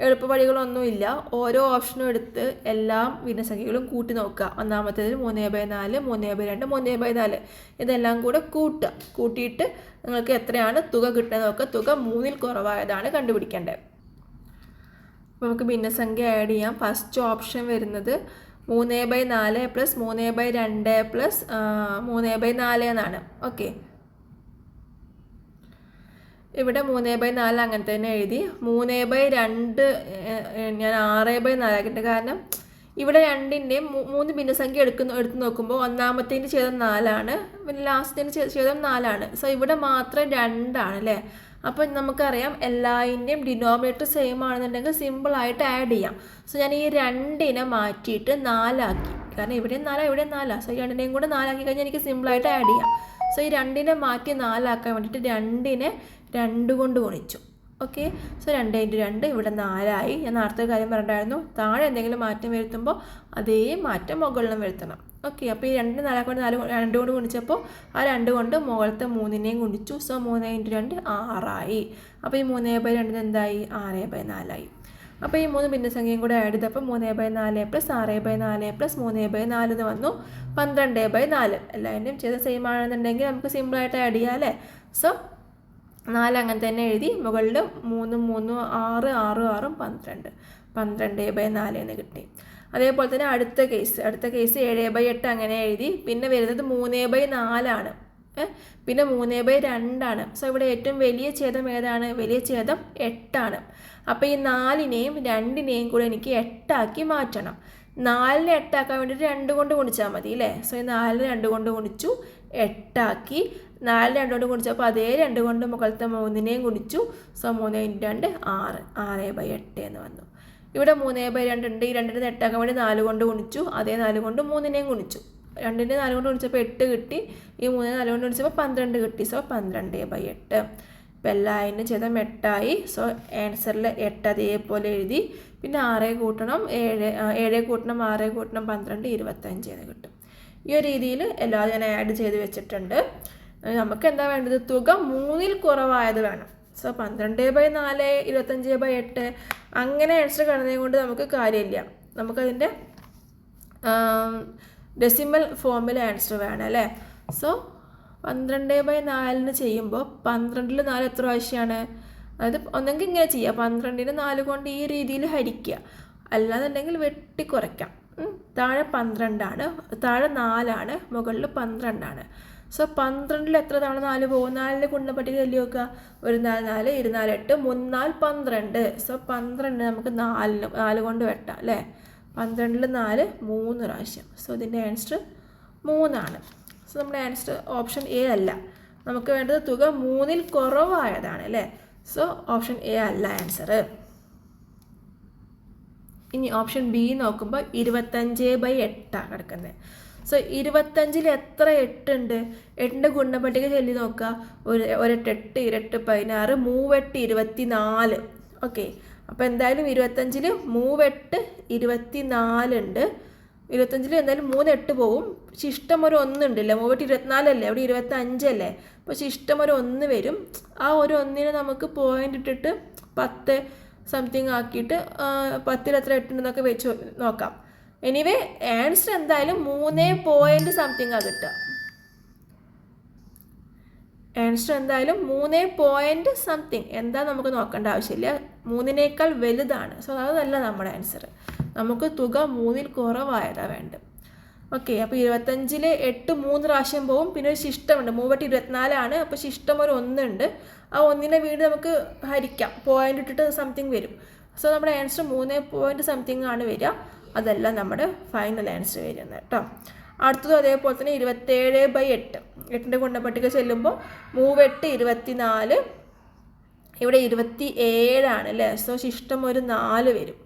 എളുപ്പവഴികളൊന്നുമില്ല. ഓരോ ഓപ്ഷനും എടുത്ത് എല്ലാ ഭിന്നസംഖ്യകളും കൂട്ടി നോക്കുക. ഒന്നാമത്തേതിൽ 3/4 3/2 3/4 ഇതെല്ലാം കൂടെ കൂട്ടുക. കൂട്ടിയിട്ട് നിങ്ങൾക്ക് എത്രയാണ് തുക കിട്ടുന്നത് നോക്കുക. തുക 3ൽ കുറവായതാണ് കണ്ടുപിടിക്കേണ്ടത്. അപ്പോൾ നമുക്ക് ഭിന്നസംഖ്യ ആഡ് ചെയ്യാം. ഫസ്റ്റ് ഓപ്ഷൻ വരുന്നത് 3/4 പ്ലസ് 3/2 പ്ലസ് 3/4 എന്നാണ്. ഓക്കെ, ഇവിടെ 3/4 അങ്ങനെ തന്നെ എഴുതി. 3/2 ഞാൻ 6/4 ആക്കിയിട്ടുണ്ട്. കാരണം ഇവിടെ 2ൻ്റെയും 3 ഭിന്നസംഖ്യ എടുത്ത് നോക്കുമ്പോൾ ഒന്നാമത്തേൻ്റെ ഛേദം 4ആണ്, പിന്നെ ലാസ്റ്റിൻ്റെ ഛേദം 4ആണ്. സോ ഇവിടെ മാത്രം 2 ആണ് അല്ലേ? അപ്പോൾ നമുക്കറിയാം എല്ലാതിൻ്റെയും ഡിനോമിനേറ്റർ സെയിം ആണെന്നുണ്ടെങ്കിൽ സിമ്പിളായിട്ട് ആഡ് ചെയ്യാം. സോ ഞാൻ ഈ 2നെ മാറ്റിയിട്ട് 4 ആക്കി. കാരണം ഇവിടെയും 4 ഇവിടെയും 4. സോ ഈ 2നെയും കൂടെ 4 ആക്കി കഴിഞ്ഞാൽ എനിക്ക് സിമ്പിളായിട്ട് ആഡ് ചെയ്യാം. സോ ഈ 2നെ മാറ്റി 4 ആക്കാൻ വേണ്ടിയിട്ട് 2നെ 2 കൊണ്ട് ഗുണിച്ചു. ഓക്കെ, സോ 2 ഇൻറ്റു 2 ഇവിടെ 4 ആയി. ഞാൻ നേരത്തെ കാര്യം പറഞ്ഞിട്ടുണ്ടായിരുന്നു, താഴെ എന്തെങ്കിലും മാറ്റം വരുത്തുമ്പോൾ അതേ മാറ്റം മുകളിലും വരുത്തണം. ഓക്കെ, അപ്പോൾ ഈ 2 4 കൊണ്ട് 2 കൊണ്ട് ഗുണിച്ചപ്പോൾ ആ 2 കൊണ്ട് മുകളിലത്തെ 3നെയും ഗുണിച്ചു. സോ 3 ഇൻറ്റു 2 6 ആയി. അപ്പോൾ ഈ 3/2 എന്തായി? 6/4 ആയി. അപ്പോൾ ഈ 3 ഭിന്നസംഖ്യയും കൂടെ ആഡ് ചെയ്തപ്പോൾ 3/4 പ്ലസ് 6/4 പ്ലസ് 3/4 എന്ന് വന്നു 12/4. എല്ലാവരുടെയും ചെയ്ത സെയിം ആണെന്നുണ്ടെങ്കിൽ നമുക്ക് സിമ്പിളായിട്ട് ആഡ് ചെയ്യാം അല്ലേ? സോ 4 അങ്ങനെ തന്നെ എഴുതി. മുകളിൽ 3 3 6 6 6 12 12/4 എന്ന് കിട്ടി. അതേപോലെ തന്നെ അടുത്ത കേസ് 7/8 അങ്ങനെ എഴുതി. പിന്നെ വരുന്നത് 3/4 ആണ്. പിന്നെ 3/2 ആണ്. സോ ഇവിടെ ഏറ്റവും വലിയ ഛേദം ഏതാണ്? വലിയ ഛേദം 8 ആണ്. അപ്പോൾ ഈ 4നെയും 2നെയും കൂടെ എനിക്ക് 8 ആക്കി മാറ്റണം. 4നെ 8 ആക്കാൻ വേണ്ടിയിട്ട് 2 കൊണ്ട് ഗുണിച്ചാൽ മതി അല്ലേ? സോ ഈ 4നെ 2 കൊണ്ട് ഗുണിച്ചു, 8 ആക്കി. 4 2 കൊണ്ട് ഗുണിച്ചപ്പോൾ അതേ 2 കൊണ്ട് മുകളിലത്തെ 3നെയും ഗുണിച്ചു. സോ 3 ഇൻറ്റു 2 6 6/8 എന്ന് വന്നു. ഇവിടെ 3/2 ഉണ്ട്. ഈ 2നെ 8 ആക്കാൻ വേണ്ടി 4 കൊണ്ട് ഗുണിച്ചു. അതേ 4 കൊണ്ട് 3നെയും ഗുണിച്ചു. 2നെ 4 കൊണ്ട് ഗുണിച്ചപ്പോൾ 8 കിട്ടി. ഈ 3 4 കൊണ്ട് ഗുണിച്ചപ്പോൾ 12 കിട്ടി. സോ 12/8. അപ്പോൾ എല്ലാതിനും ഛേദം 8 സോ ആൻസറിൽ 8 അതേപോലെ എഴുതി. പിന്നെ 6 കൂട്ടണം 7 7 കൂട്ടണം 6 കൂട്ടണം 12 25 എന്ന് കിട്ടും. ഈ ഒരു രീതിയിൽ എല്ലാം ഞാൻ ആഡ് ചെയ്ത് വെച്ചിട്ടുണ്ട്. നമുക്ക് എന്താ വേണ്ടത്? തുക 3ൽ കുറവായത് വേണം. സോ 12/4 25/8 അങ്ങനെ ആൻസർ കാണുന്നത് കൊണ്ട് നമുക്ക് കാര്യമില്ല. നമുക്കതിൻ്റെ ഡെസിമൽ ഫോമിൽ ആൻസർ വേണം അല്ലേ. സോ 12/4 ചെയ്യുമ്പോൾ 12ൽ 4 എത്ര പ്രാവശ്യമാണ്? അതായത് ഒന്നെങ്കിൽ ഇങ്ങനെ ചെയ്യുക, 12ന് 4 കൊണ്ട് ഈ രീതിയിൽ ഹരിക്കുക, അല്ലാന്നുണ്ടെങ്കിൽ വെട്ടിക്കുറയ്ക്കാം. താഴെ 12 താഴെ 4 മുകളിൽ 12. സോ 12ൽ എത്ര തവണ 4 പോകും? 4ൻ്റെ ഗുണപട്ടിക എഴുതി നോക്കുക. 1 4 4 2 4 8 3 4 12. സോ 12 നമുക്ക് 4 കൊണ്ട് വെട്ടാം അല്ലേ. 12ൽ 4 3 പ്രാവശ്യം. സോ ഇതിൻ്റെ ആൻസർ 3. സോ നമ്മുടെ ആൻസർ ഓപ്ഷൻ എ അല്ല. നമുക്ക് വേണ്ടത് തുക 3ൽ കുറവായതാണ് അല്ലേ. സോ ഓപ്ഷൻ എ അല്ല ആൻസർ. ഇനി ഓപ്ഷൻ ബി നോക്കുമ്പോൾ 25/8 കിടക്കുന്നത്. സോ 25ൽ എത്ര 8 ഉണ്ട്? 8ൻ്റെ ഗുണപട്ടിക ചൊല്ലി നോക്കുക. 1 8 8 2 16 3 8 24. ഓക്കെ, അപ്പോൾ എന്തായാലും 25ൽ 3 8 24 ഉണ്ട്. 25ൽ എന്തായാലും 3 8 പോവും. ശിഷ്ടം ഒരു 1 ഉണ്ടല്ലോ. 3 8 24 അല്ലേ, അവിടെ 25 അല്ലേ. അപ്പോൾ ശിഷ്ടം ഒരു 1 വരും. ആ ഒരു 1ന് നമുക്ക് പോയിൻ്റ് ഇട്ടിട്ട് 10 സംതിങ് ആക്കിയിട്ട് 10ൽ എത്ര 8 ഉണ്ടെന്നൊക്കെ വെച്ച് നോക്കാം. എനിവേ ആൻസർ എന്തായാലും 3 സംതിങ് കിട്ടുക. ആൻസർ എന്തായാലും 3 സംതിങ്. എന്താ നമുക്ക് നോക്കേണ്ട ആവശ്യമില്ല, 3നേക്കാൾ വലുതാണ്. സോ അതല്ല നമ്മുടെ ആൻസർ. നമുക്ക് തുക 3ൽ കുറവായതാണ് വേണ്ടത്. ഓക്കെ, അപ്പോൾ 25ൽ 8 3 പ്രാവശ്യം പോവും. പിന്നെ ഒരു ശിഷ്ടമുണ്ട്. 3 24 അപ്പോൾ ശിഷ്ടം ഒരു 1 ഉണ്ട്. ആ 1നെ വീണ്ടും നമുക്ക് ഹരിക്കാം, പോയിൻ്റ് ഇട്ടിട്ട് സംതിങ് വരും. സോ നമ്മുടെ ആൻസർ 3 സംതിങ് ആണ് വരിക. അതല്ല നമ്മുടെ ഫൈനൽ ആൻസർ വരുന്നത് കേട്ടോ. അടുത്തതും അതേപോലെ തന്നെ 27/8. 8ൻ്റെ ഗുണപട്ടിക ചെല്ലുമ്പോൾ 3 8 24. ഇവിടെ 27 അല്ലേ. സോ ശിഷ്ടം ഒരു 4 വരും,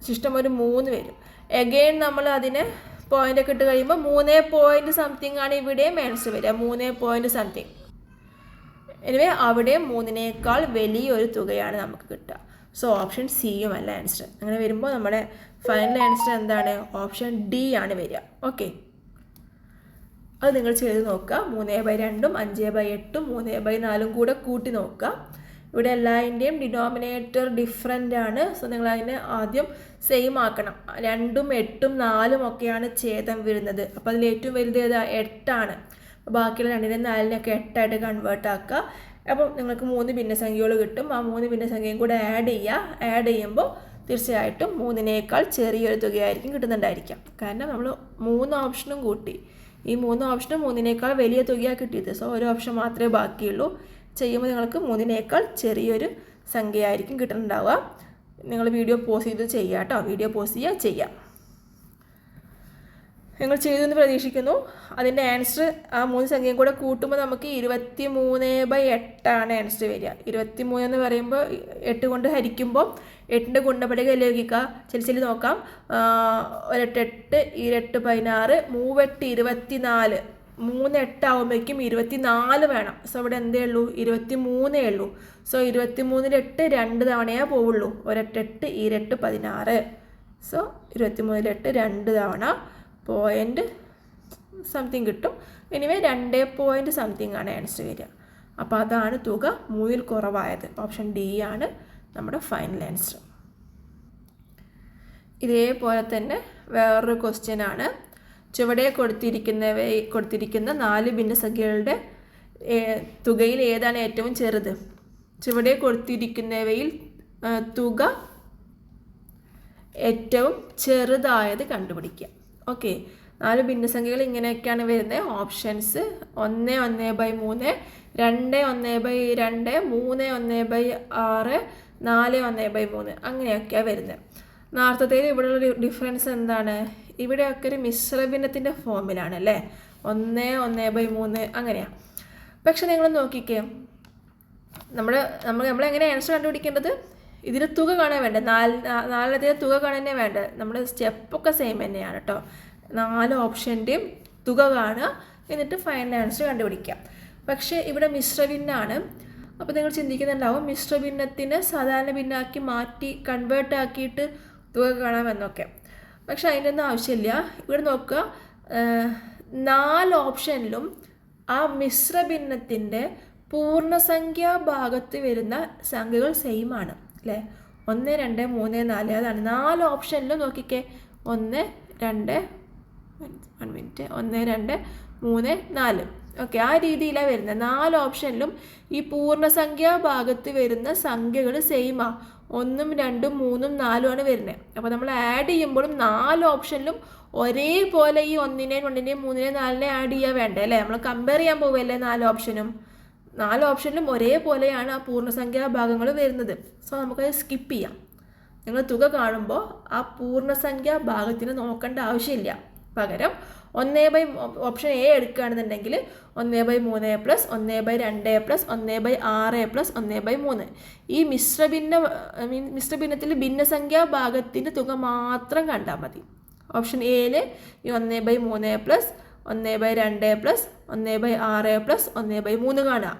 ശിഷ്ടം ഒരു 3 വരും. എഗെയിൻ നമ്മൾ അതിനെ പോയിൻ്റൊക്കെ ഇട്ട് കഴിയുമ്പോൾ 3 സംതിങ് ആണ് ഇവിടെയും ആൻസർ വരിക. 3 സംതിങ്. എനിവേ അവിടെയും 3നേക്കാൾ വലിയൊരു തുകയാണ് നമുക്ക് കിട്ടുക. സോ ഓപ്ഷൻ സിയും അല്ല ആൻസർ. അങ്ങനെ വരുമ്പോൾ നമ്മുടെ ഫൈനൽ ആൻസർ എന്താണ്? ഓപ്ഷൻ ഡി ആണ് വരിക. ഓക്കെ, അത് നിങ്ങൾ ചെയ്ത് നോക്കുക. 3/2 5/8 3/4 കൂടെ കൂട്ടി നോക്കുക. ഇവിടെ എല്ലാതിൻ്റെയും ഡിനോമിനേറ്റർ ഡിഫറൻ്റ് ആണ്. സോ നിങ്ങൾ അതിനെ ആദ്യം സെയിം ആക്കണം. 2ഉം 8ഉം 4ഉം ഒക്കെയാണ് ഛേദം വരുന്നത്. അപ്പോൾ അതിൽ ഏറ്റവും വലുത് ഏതാ? 8. ബാക്കിയുള്ള 2നെയും 4നെയൊക്കെ 8 കൺവേർട്ട് ആക്കുക. അപ്പം നിങ്ങൾക്ക് 3 ഭിന്നസംഖ്യകൾ കിട്ടും. ആ 3 ഭിന്നസംഖ്യയും കൂടെ ആഡ് ചെയ്യുമ്പോൾ തീർച്ചയായിട്ടും 3നേക്കാൾ ചെറിയൊരു തുകയായിരിക്കും കിട്ടുന്നുണ്ടായിരിക്കാം. കാരണം നമ്മൾ 3 ഓപ്ഷനും കൂട്ടി. ഈ 3 ഓപ്ഷനും 3നേക്കാൾ വലിയ തുകയാണ് കിട്ടിയത്. സോ ഒരു ഓപ്ഷൻ മാത്രമേ ബാക്കിയുള്ളൂ. ചെയ്യുമ്പോൾ നിങ്ങൾക്ക് 3നേക്കാൾ ചെറിയൊരു സംഖ്യയായിരിക്കും കിട്ടുന്നുണ്ടാവുക. നിങ്ങൾ വീഡിയോ പോസ് ചെയ്ത് ചെയ്യുക കേട്ടോ. വീഡിയോ പോസ് ചെയ്യാം. നിങ്ങൾ ചെയ്തെന്ന് പ്രതീക്ഷിക്കുന്നു. അതിൻ്റെ ആൻസർ ആ 3 സംഖ്യയും കൂടെ കൂട്ടുമ്പോൾ നമുക്ക് 23/8 ആൻസർ വരിക. 23 എന്ന് പറയുമ്പോൾ 8 കൊണ്ട് ഹരിക്കുമ്പോൾ 8ൻ്റെ ഗുണപട്ടിക ലഭിക്കുക. ചെല്ലി നോക്കാം. 1 8 8 2 16 3 8 24. 3 8 ആകുമ്പോഴേക്കും 24 വേണം. സോ ഇവിടെ എന്തേ ഉള്ളൂ? 23 ഉള്ളൂ. സോ 23ൽ 8 2 തവണയേ പോവുള്ളൂ. 1 8 8 2 16. സോ 23ൽ 8 2 തവണ പോയിൻ്റ് സംതിങ് കിട്ടും. എനിവേ 2 സംതിങ് ആണ് ആൻസർ വരിക. അപ്പോൾ അതാണ് തുക 3ൽ കുറവായത്. ഓപ്ഷൻ ഡി ആണ് നമ്മുടെ ഫൈനൽ ആൻസർ. ഇതേപോലെ തന്നെ വേറൊരു ക്വസ്റ്റ്യൻ ആണ്. ചുവടെ കൊടുത്തിരിക്കുന്ന 4 ഭിന്നസംഖ്യകളുടെ തുകയിൽ ഏതാണ് ഏറ്റവും ചെറുത്? ചുവടെ കൊടുത്തിരിക്കുന്നവയിൽ തുക ഏറ്റവും ചെറുതായത് കണ്ടുപിടിക്കുക. ഓക്കെ, 4 ഭിന്നസംഖ്യകൾ ഇങ്ങനെയൊക്കെയാണ് വരുന്നത്. ഓപ്ഷൻസ് 1 1/3 2 1/2 3 1/6 4 1/3 അങ്ങനെയൊക്കെയാണ് വരുന്നത്. നേരത്തെ ഇവിടെയുള്ള ഡിഫറൻസ് എന്താണ്? ഇവിടെയൊക്കെ ഒരു മിശ്രഭിന്നത്തിൻ്റെ ഫോമിലാണ് അല്ലേ. 1 1/3 അങ്ങനെയാണ്. പക്ഷെ നിങ്ങൾ നോക്കിക്കേ, നമ്മൾ എങ്ങനെ ആൻസർ കണ്ടുപിടിക്കേണ്ടത്? ഇതിൽ തുക കാണാൻ വേണ്ടത്. 4 തുക കാണാനേ വേണ്ടത്. നമ്മുടെ സ്റ്റെപ്പൊക്കെ സെയിം തന്നെയാണ് കേട്ടോ. 4 ഓപ്ഷൻ്റെയും തുക കാണുക, എന്നിട്ട് ഫൈനൽ ആൻസർ കണ്ടുപിടിക്കുക. പക്ഷേ ഇവിടെ മിശ്രഭിന്നാണ്. അപ്പോൾ നിങ്ങൾ ചിന്തിക്കുന്നുണ്ടാവും മിശ്രഭിന്നത്തിന് സാധാരണ ഭിന്നാക്കി മാറ്റി കൺവേർട്ട് ആക്കിയിട്ട് തുക കാണാമെന്നൊക്കെ. പക്ഷെ അതിൻ്റെ ഒന്നും ആവശ്യമില്ല. ഇവിടെ നോക്കുക, 4 ഓപ്ഷനിലും ആ മിശ്രഭിന്നത്തിൻ്റെ പൂർണ്ണസംഖ്യാ ഭാഗത്ത് വരുന്ന സംഖ്യകൾ സെയിം ആണ് അല്ലേ. 1, 2, 3, 4 അതാണ് 4 ഓപ്ഷനിലും. നോക്കിക്കേ, 1, 2 1 2 3 4 ഓക്കെ, ആ രീതിയിലാണ് വരുന്നത്. 4 ഓപ്ഷനിലും ഈ പൂർണ്ണസംഖ്യാ ഭാഗത്ത് വരുന്ന സംഖ്യകൾ സെയിമാ. 1, 2, 3, 4 ആണ് വരുന്നത്. അപ്പോൾ നമ്മൾ ആഡ് ചെയ്യുമ്പോഴും 4 ഓപ്ഷനിലും ഒരേപോലെ ഈ 1, 2, 3, 4 ആഡ് ചെയ്യാൻ വേണ്ടേ അല്ലേ. നമ്മൾ കമ്പയർ ചെയ്യാൻ പോവല്ലേ 4 ഓപ്ഷനും. 4 ഓപ്ഷനിലും ഒരേപോലെയാണ് ആ പൂർണ്ണസംഖ്യാ ഭാഗങ്ങൾ വരുന്നത്. സോ നമുക്കത് സ്കിപ്പ് ചെയ്യാം. നിങ്ങൾ തുക കാണുമ്പോൾ ആ പൂർണ്ണസംഖ്യാ ഭാഗത്തിന് നോക്കേണ്ട ആവശ്യമില്ല. പകരം ഓപ്ഷൻ എ എടുക്കുകയാണെന്നുണ്ടെങ്കിൽ 1/3 പ്ലസ് 1/2 പ്ലസ് 1/6 പ്ലസ് 1/3 ഈ മിശ്രഭിന്നത്തിൽ ഭിന്നസംഖ്യാ ഭാഗത്തിൻ്റെ തുക മാത്രം കണ്ടാൽ മതി. ഓപ്ഷൻ എയിൽ ഈ 1/3 പ്ലസ് 1/2 പ്ലസ് 1/6 പ്ലസ് 1/3 കാണുക.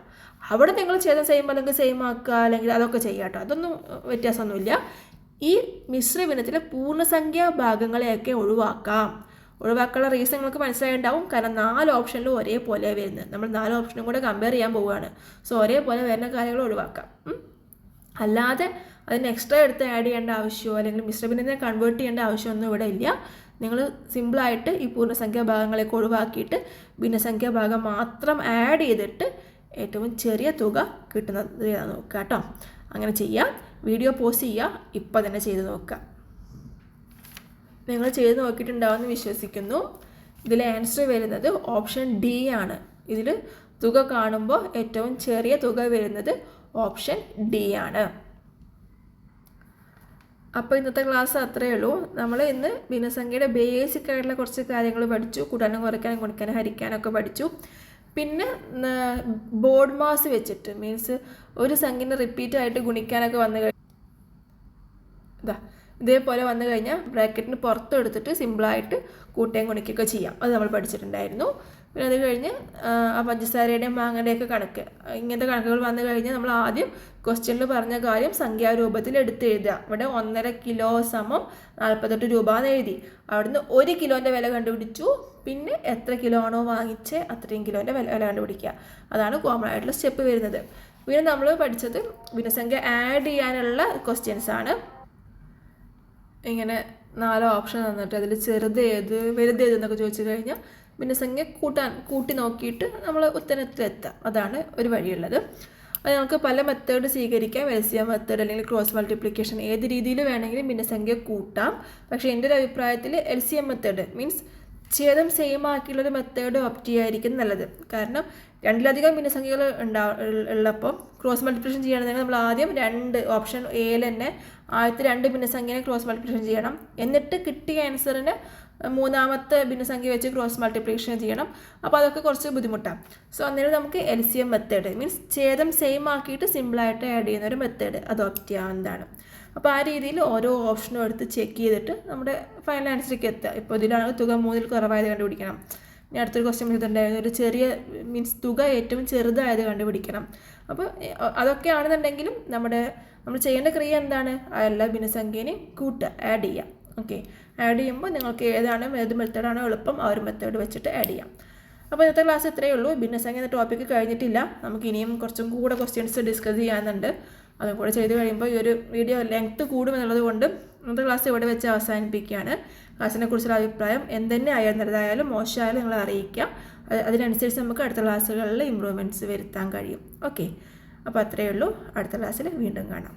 അവിടെ നിങ്ങൾ ചെയ്ത സെയിം അല്ലെങ്കിൽ സെയിം ആക്കുക, അല്ലെങ്കിൽ അതൊക്കെ ചെയ്യുക കേട്ടോ. അതൊന്നും വ്യത്യാസമൊന്നുമില്ല. ഈ മിശ്രഭിന്നത്തിലെ പൂർണ്ണസംഖ്യാ ഭാഗങ്ങളെയൊക്കെ ഒഴിവാക്കാനുള്ള റീസൺ നിങ്ങൾക്ക് മനസ്സിലായിട്ടുണ്ടാവും. കാരണം 4 ഓപ്ഷനിലും ഒരേപോലെ വരുന്നത്. നമ്മൾ 4 ഓപ്ഷനും കൂടെ കമ്പയർ ചെയ്യാൻ പോവുകയാണ്. സോ ഒരേപോലെ വരുന്ന കാര്യങ്ങൾ ഒഴിവാക്കാം. അല്ലാതെ അതിന് എക്സ്ട്രാ എടുത്ത് ആഡ് ചെയ്യേണ്ട ആവശ്യമോ അല്ലെങ്കിൽ മിശ്രഭിന്നത്തിനെ കൺവേർട്ട് ചെയ്യേണ്ട ആവശ്യമൊന്നും ഇവിടെ ഇല്ല. നിങ്ങൾ സിമ്പിളായിട്ട് ഈ പൂർണ്ണസംഖ്യാ ഭാഗങ്ങളൊക്കെ ഒഴിവാക്കിയിട്ട് ഭിന്നസംഖ്യാ ഭാഗം മാത്രം ആഡ് ചെയ്തിട്ട് ഏറ്റവും ചെറിയ തുക കിട്ടുന്നത് നോക്കുക കേട്ടോ. അങ്ങനെ ചെയ്യാം. വീഡിയോ പോസ് ചെയ്യുക, ഇപ്പോൾ തന്നെ ചെയ്ത് നോക്കുക. നിങ്ങൾ ചെയ്ത് നോക്കിയിട്ടുണ്ടാവുമെന്ന് വിശ്വസിക്കുന്നു. ഇതിൽ ആൻസർ വരുന്നത് ഓപ്ഷൻ ഡി ആണ്. ഇതിൽ തുക കാണുമ്പോൾ ഏറ്റവും ചെറിയ തുക വരുന്നത് ഓപ്ഷൻ ഡി ആണ്. അപ്പോൾ ഇന്നത്തെ ക്ലാസ് അത്രയേ ഉള്ളൂ. നമ്മൾ ഇന്ന് ഭിന്നസംഖ്യയുടെ ബേസിക് ആയിട്ടുള്ള കുറച്ച് കാര്യങ്ങൾ പഠിച്ചു. കൂട്ടാനും കുറയ്ക്കാനും ഗുണിക്കാനും ഹരിക്കാനൊക്കെ പഠിച്ചു. പിന്നെ ബോർഡ് മാസ് വെച്ചിട്ട് മീൻസ് ഒരു സംഖ്യനെ റിപ്പീറ്റ് ആയിട്ട് ഗുണിക്കാനൊക്കെ വന്നു ഇതേപോലെ വന്നു കഴിഞ്ഞാൽ ബ്രാക്കറ്റിന് പുറത്ത് എടുത്തിട്ട് സിമ്പിളായിട്ട് കൂട്ടുകയും ഗുണിക്കുകയൊക്കെ ചെയ്യാം. അത് നമ്മൾ പഠിച്ചിട്ടുണ്ടായിരുന്നു. പിന്നെ അത് കഴിഞ്ഞ് ആ പഞ്ചസാരയുടെയും മാങ്ങയുടെയൊക്കെ കണക്ക്, ഇങ്ങനത്തെ കണക്കുകൾ വന്നു കഴിഞ്ഞാൽ നമ്മൾ ആദ്യം ക്വസ്റ്റ്യനിൽ പറഞ്ഞ കാര്യം സംഖ്യാരൂപത്തിൽ എടുത്തെഴുതുക. ഇവിടെ 1.5 കിലോ സമം 48 രൂപ എന്ന് എഴുതി. അവിടുന്ന് 1 കിലോൻ്റെ വില കണ്ടുപിടിച്ചു. പിന്നെ എത്ര കിലോ ആണോ വാങ്ങിച്ച് അത്രയും കിലോൻ്റെ വില കണ്ടുപിടിക്കുക. അതാണ് കോമൺ ആയിട്ടുള്ള സ്റ്റെപ്പ് വരുന്നത്. പിന്നെ നമ്മൾ പഠിച്ചത് ഭിന്നസംഖ്യ ആഡ് ചെയ്യാനുള്ള ക്വസ്റ്റ്യൻസ് ആണ്. ഇങ്ങനെ 4 ഓപ്ഷൻ തന്നിട്ട് അതിൽ ചെറുത് ഏത് വലുത് ഏതെന്നൊക്കെ ചോദിച്ചു കഴിഞ്ഞാൽ ഭിന്നസംഖ്യ കൂട്ടി നോക്കിയിട്ട് നമ്മൾ ഉത്തരത്തിലെത്താം. അതാണ് ഒരു വഴിയുള്ളത്. അത് നമുക്ക് പല മെത്തേഡ് സ്വീകരിക്കാം. എൽസിഎം മെത്തേഡ് അല്ലെങ്കിൽ ക്രോസ് മൾട്ടിപ്ലിക്കേഷൻ, ഏത് രീതിയിൽ വേണമെങ്കിലും ഭിന്നസംഖ്യ കൂട്ടാം. പക്ഷേ എൻ്റെ ഒരു അഭിപ്രായത്തിൽ എൽസിഎം മെത്തേഡ് മീൻസ് ഛേദം സെയിം ആക്കിയുള്ളൊരു മെത്തേഡ് ഓപ്റ്റ് ചെയ്യായിരിക്കും നല്ലത്. കാരണം 2ലധികം ഭിന്നസംഖ്യകൾ ഉള്ളപ്പോൾ ക്രോസ് മൾട്ടിപ്ലിക്കേഷൻ ചെയ്യണമെങ്കിൽ നമ്മൾ ആദ്യം 2 ഓപ്ഷൻ എയിൽ തന്നെ ആദ്യത്തെ 2 ഭിന്നസംഖ്യനെ ക്രോസ് മൾട്ടിപ്ലിക്കേഷൻ ചെയ്യണം. എന്നിട്ട് കിട്ടിയ ആൻസറിന് 3ാമത്തെ ഭിന്നസംഖ്യ വെച്ച് ക്രോസ് മൾട്ടിപ്ലിക്കേഷൻ ചെയ്യണം. അപ്പോൾ അതൊക്കെ കുറച്ച് ബുദ്ധിമുട്ടാണ്. സോ അന്നേരം നമുക്ക് എൽസിഎം മെത്തേഡ് മീൻസ് ഛേദം സെയിം ആക്കിയിട്ട് സിമ്പിളായിട്ട് ആഡ് ചെയ്യുന്ന ഒരു മെത്തേഡ് അത് ഓപ്റ്റ് ചെയ്യാവുന്നതാണ്. അപ്പോൾ ആ രീതിയിൽ ഓരോ ഓപ്ഷനും എടുത്ത് ചെക്ക് ചെയ്തിട്ട് നമ്മുടെ ഫൈനൽ ആൻസറിലേക്ക് എത്തുക. ഇപ്പോൾ ഇതിലാണ് തുക 3ൽ കുറവായത് കണ്ടുപിടിക്കണം. ഇനി അടുത്തൊരു ക്വസ്റ്റ്യൻ ചെയ്തിട്ടുണ്ടായിരുന്നു ഒരു ചെറിയ മീൻസ് തുക ഏറ്റവും ചെറുതായത് കണ്ടുപിടിക്കണം. അപ്പോൾ അതൊക്കെയാണെന്നുണ്ടെങ്കിലും നമ്മൾ ചെയ്യേണ്ട ക്രിയ എന്താണ്? എല്ലാ ഭിന്നസംഖ്യനെയും കൂട്ടുക, ആഡ് ചെയ്യാം. ഓക്കെ, ആഡ് ചെയ്യുമ്പോൾ നിങ്ങൾക്ക് ഏത് മെത്തേഡാണോ എളുപ്പം ആ ഒരു മെത്തേഡ് വെച്ചിട്ട് ആഡ് ചെയ്യാം. അപ്പോൾ ഇന്നത്തെ ക്ലാസ് ഇത്രയേ ഉള്ളൂ. ഭിന്നസംഖ്യ എന്ന ടോപ്പിക്ക് കഴിഞ്ഞിട്ടില്ല. നമുക്ക് ഇനിയും കുറച്ചും കൂടെ ക്വസ്റ്റ്യൻസ് ഡിസ്കസ് ചെയ്യാനുണ്ട്. അതും കൂടെ ചെയ്ത് കഴിയുമ്പോൾ ഈ ഒരു വീഡിയോ ലെങ്ത്ത് കൂടുമെന്നുള്ളത് കൊണ്ട് ഇന്നത്തെ ക്ലാസ് ഇവിടെ വെച്ച് അവസാനിപ്പിക്കുകയാണ്. ക്ലാസ്സിനെ കുറിച്ചുള്ള അഭിപ്രായം എന്തെന്നെ നല്ലതായാലും മോശമായാലും നിങ്ങളെ അറിയിക്കാം. അതിനനുസരിച്ച് നമുക്ക് അടുത്ത ക്ലാസ്സുകളിൽ ഇമ്പ്രൂവ്മെൻറ്റ്സ് വരുത്താൻ കഴിയും. ഓക്കെ, അപ്പോൾ അത്രയേ ഉള്ളൂ. അടുത്ത ക്ലാസ്സിൽ വീണ്ടും കാണാം.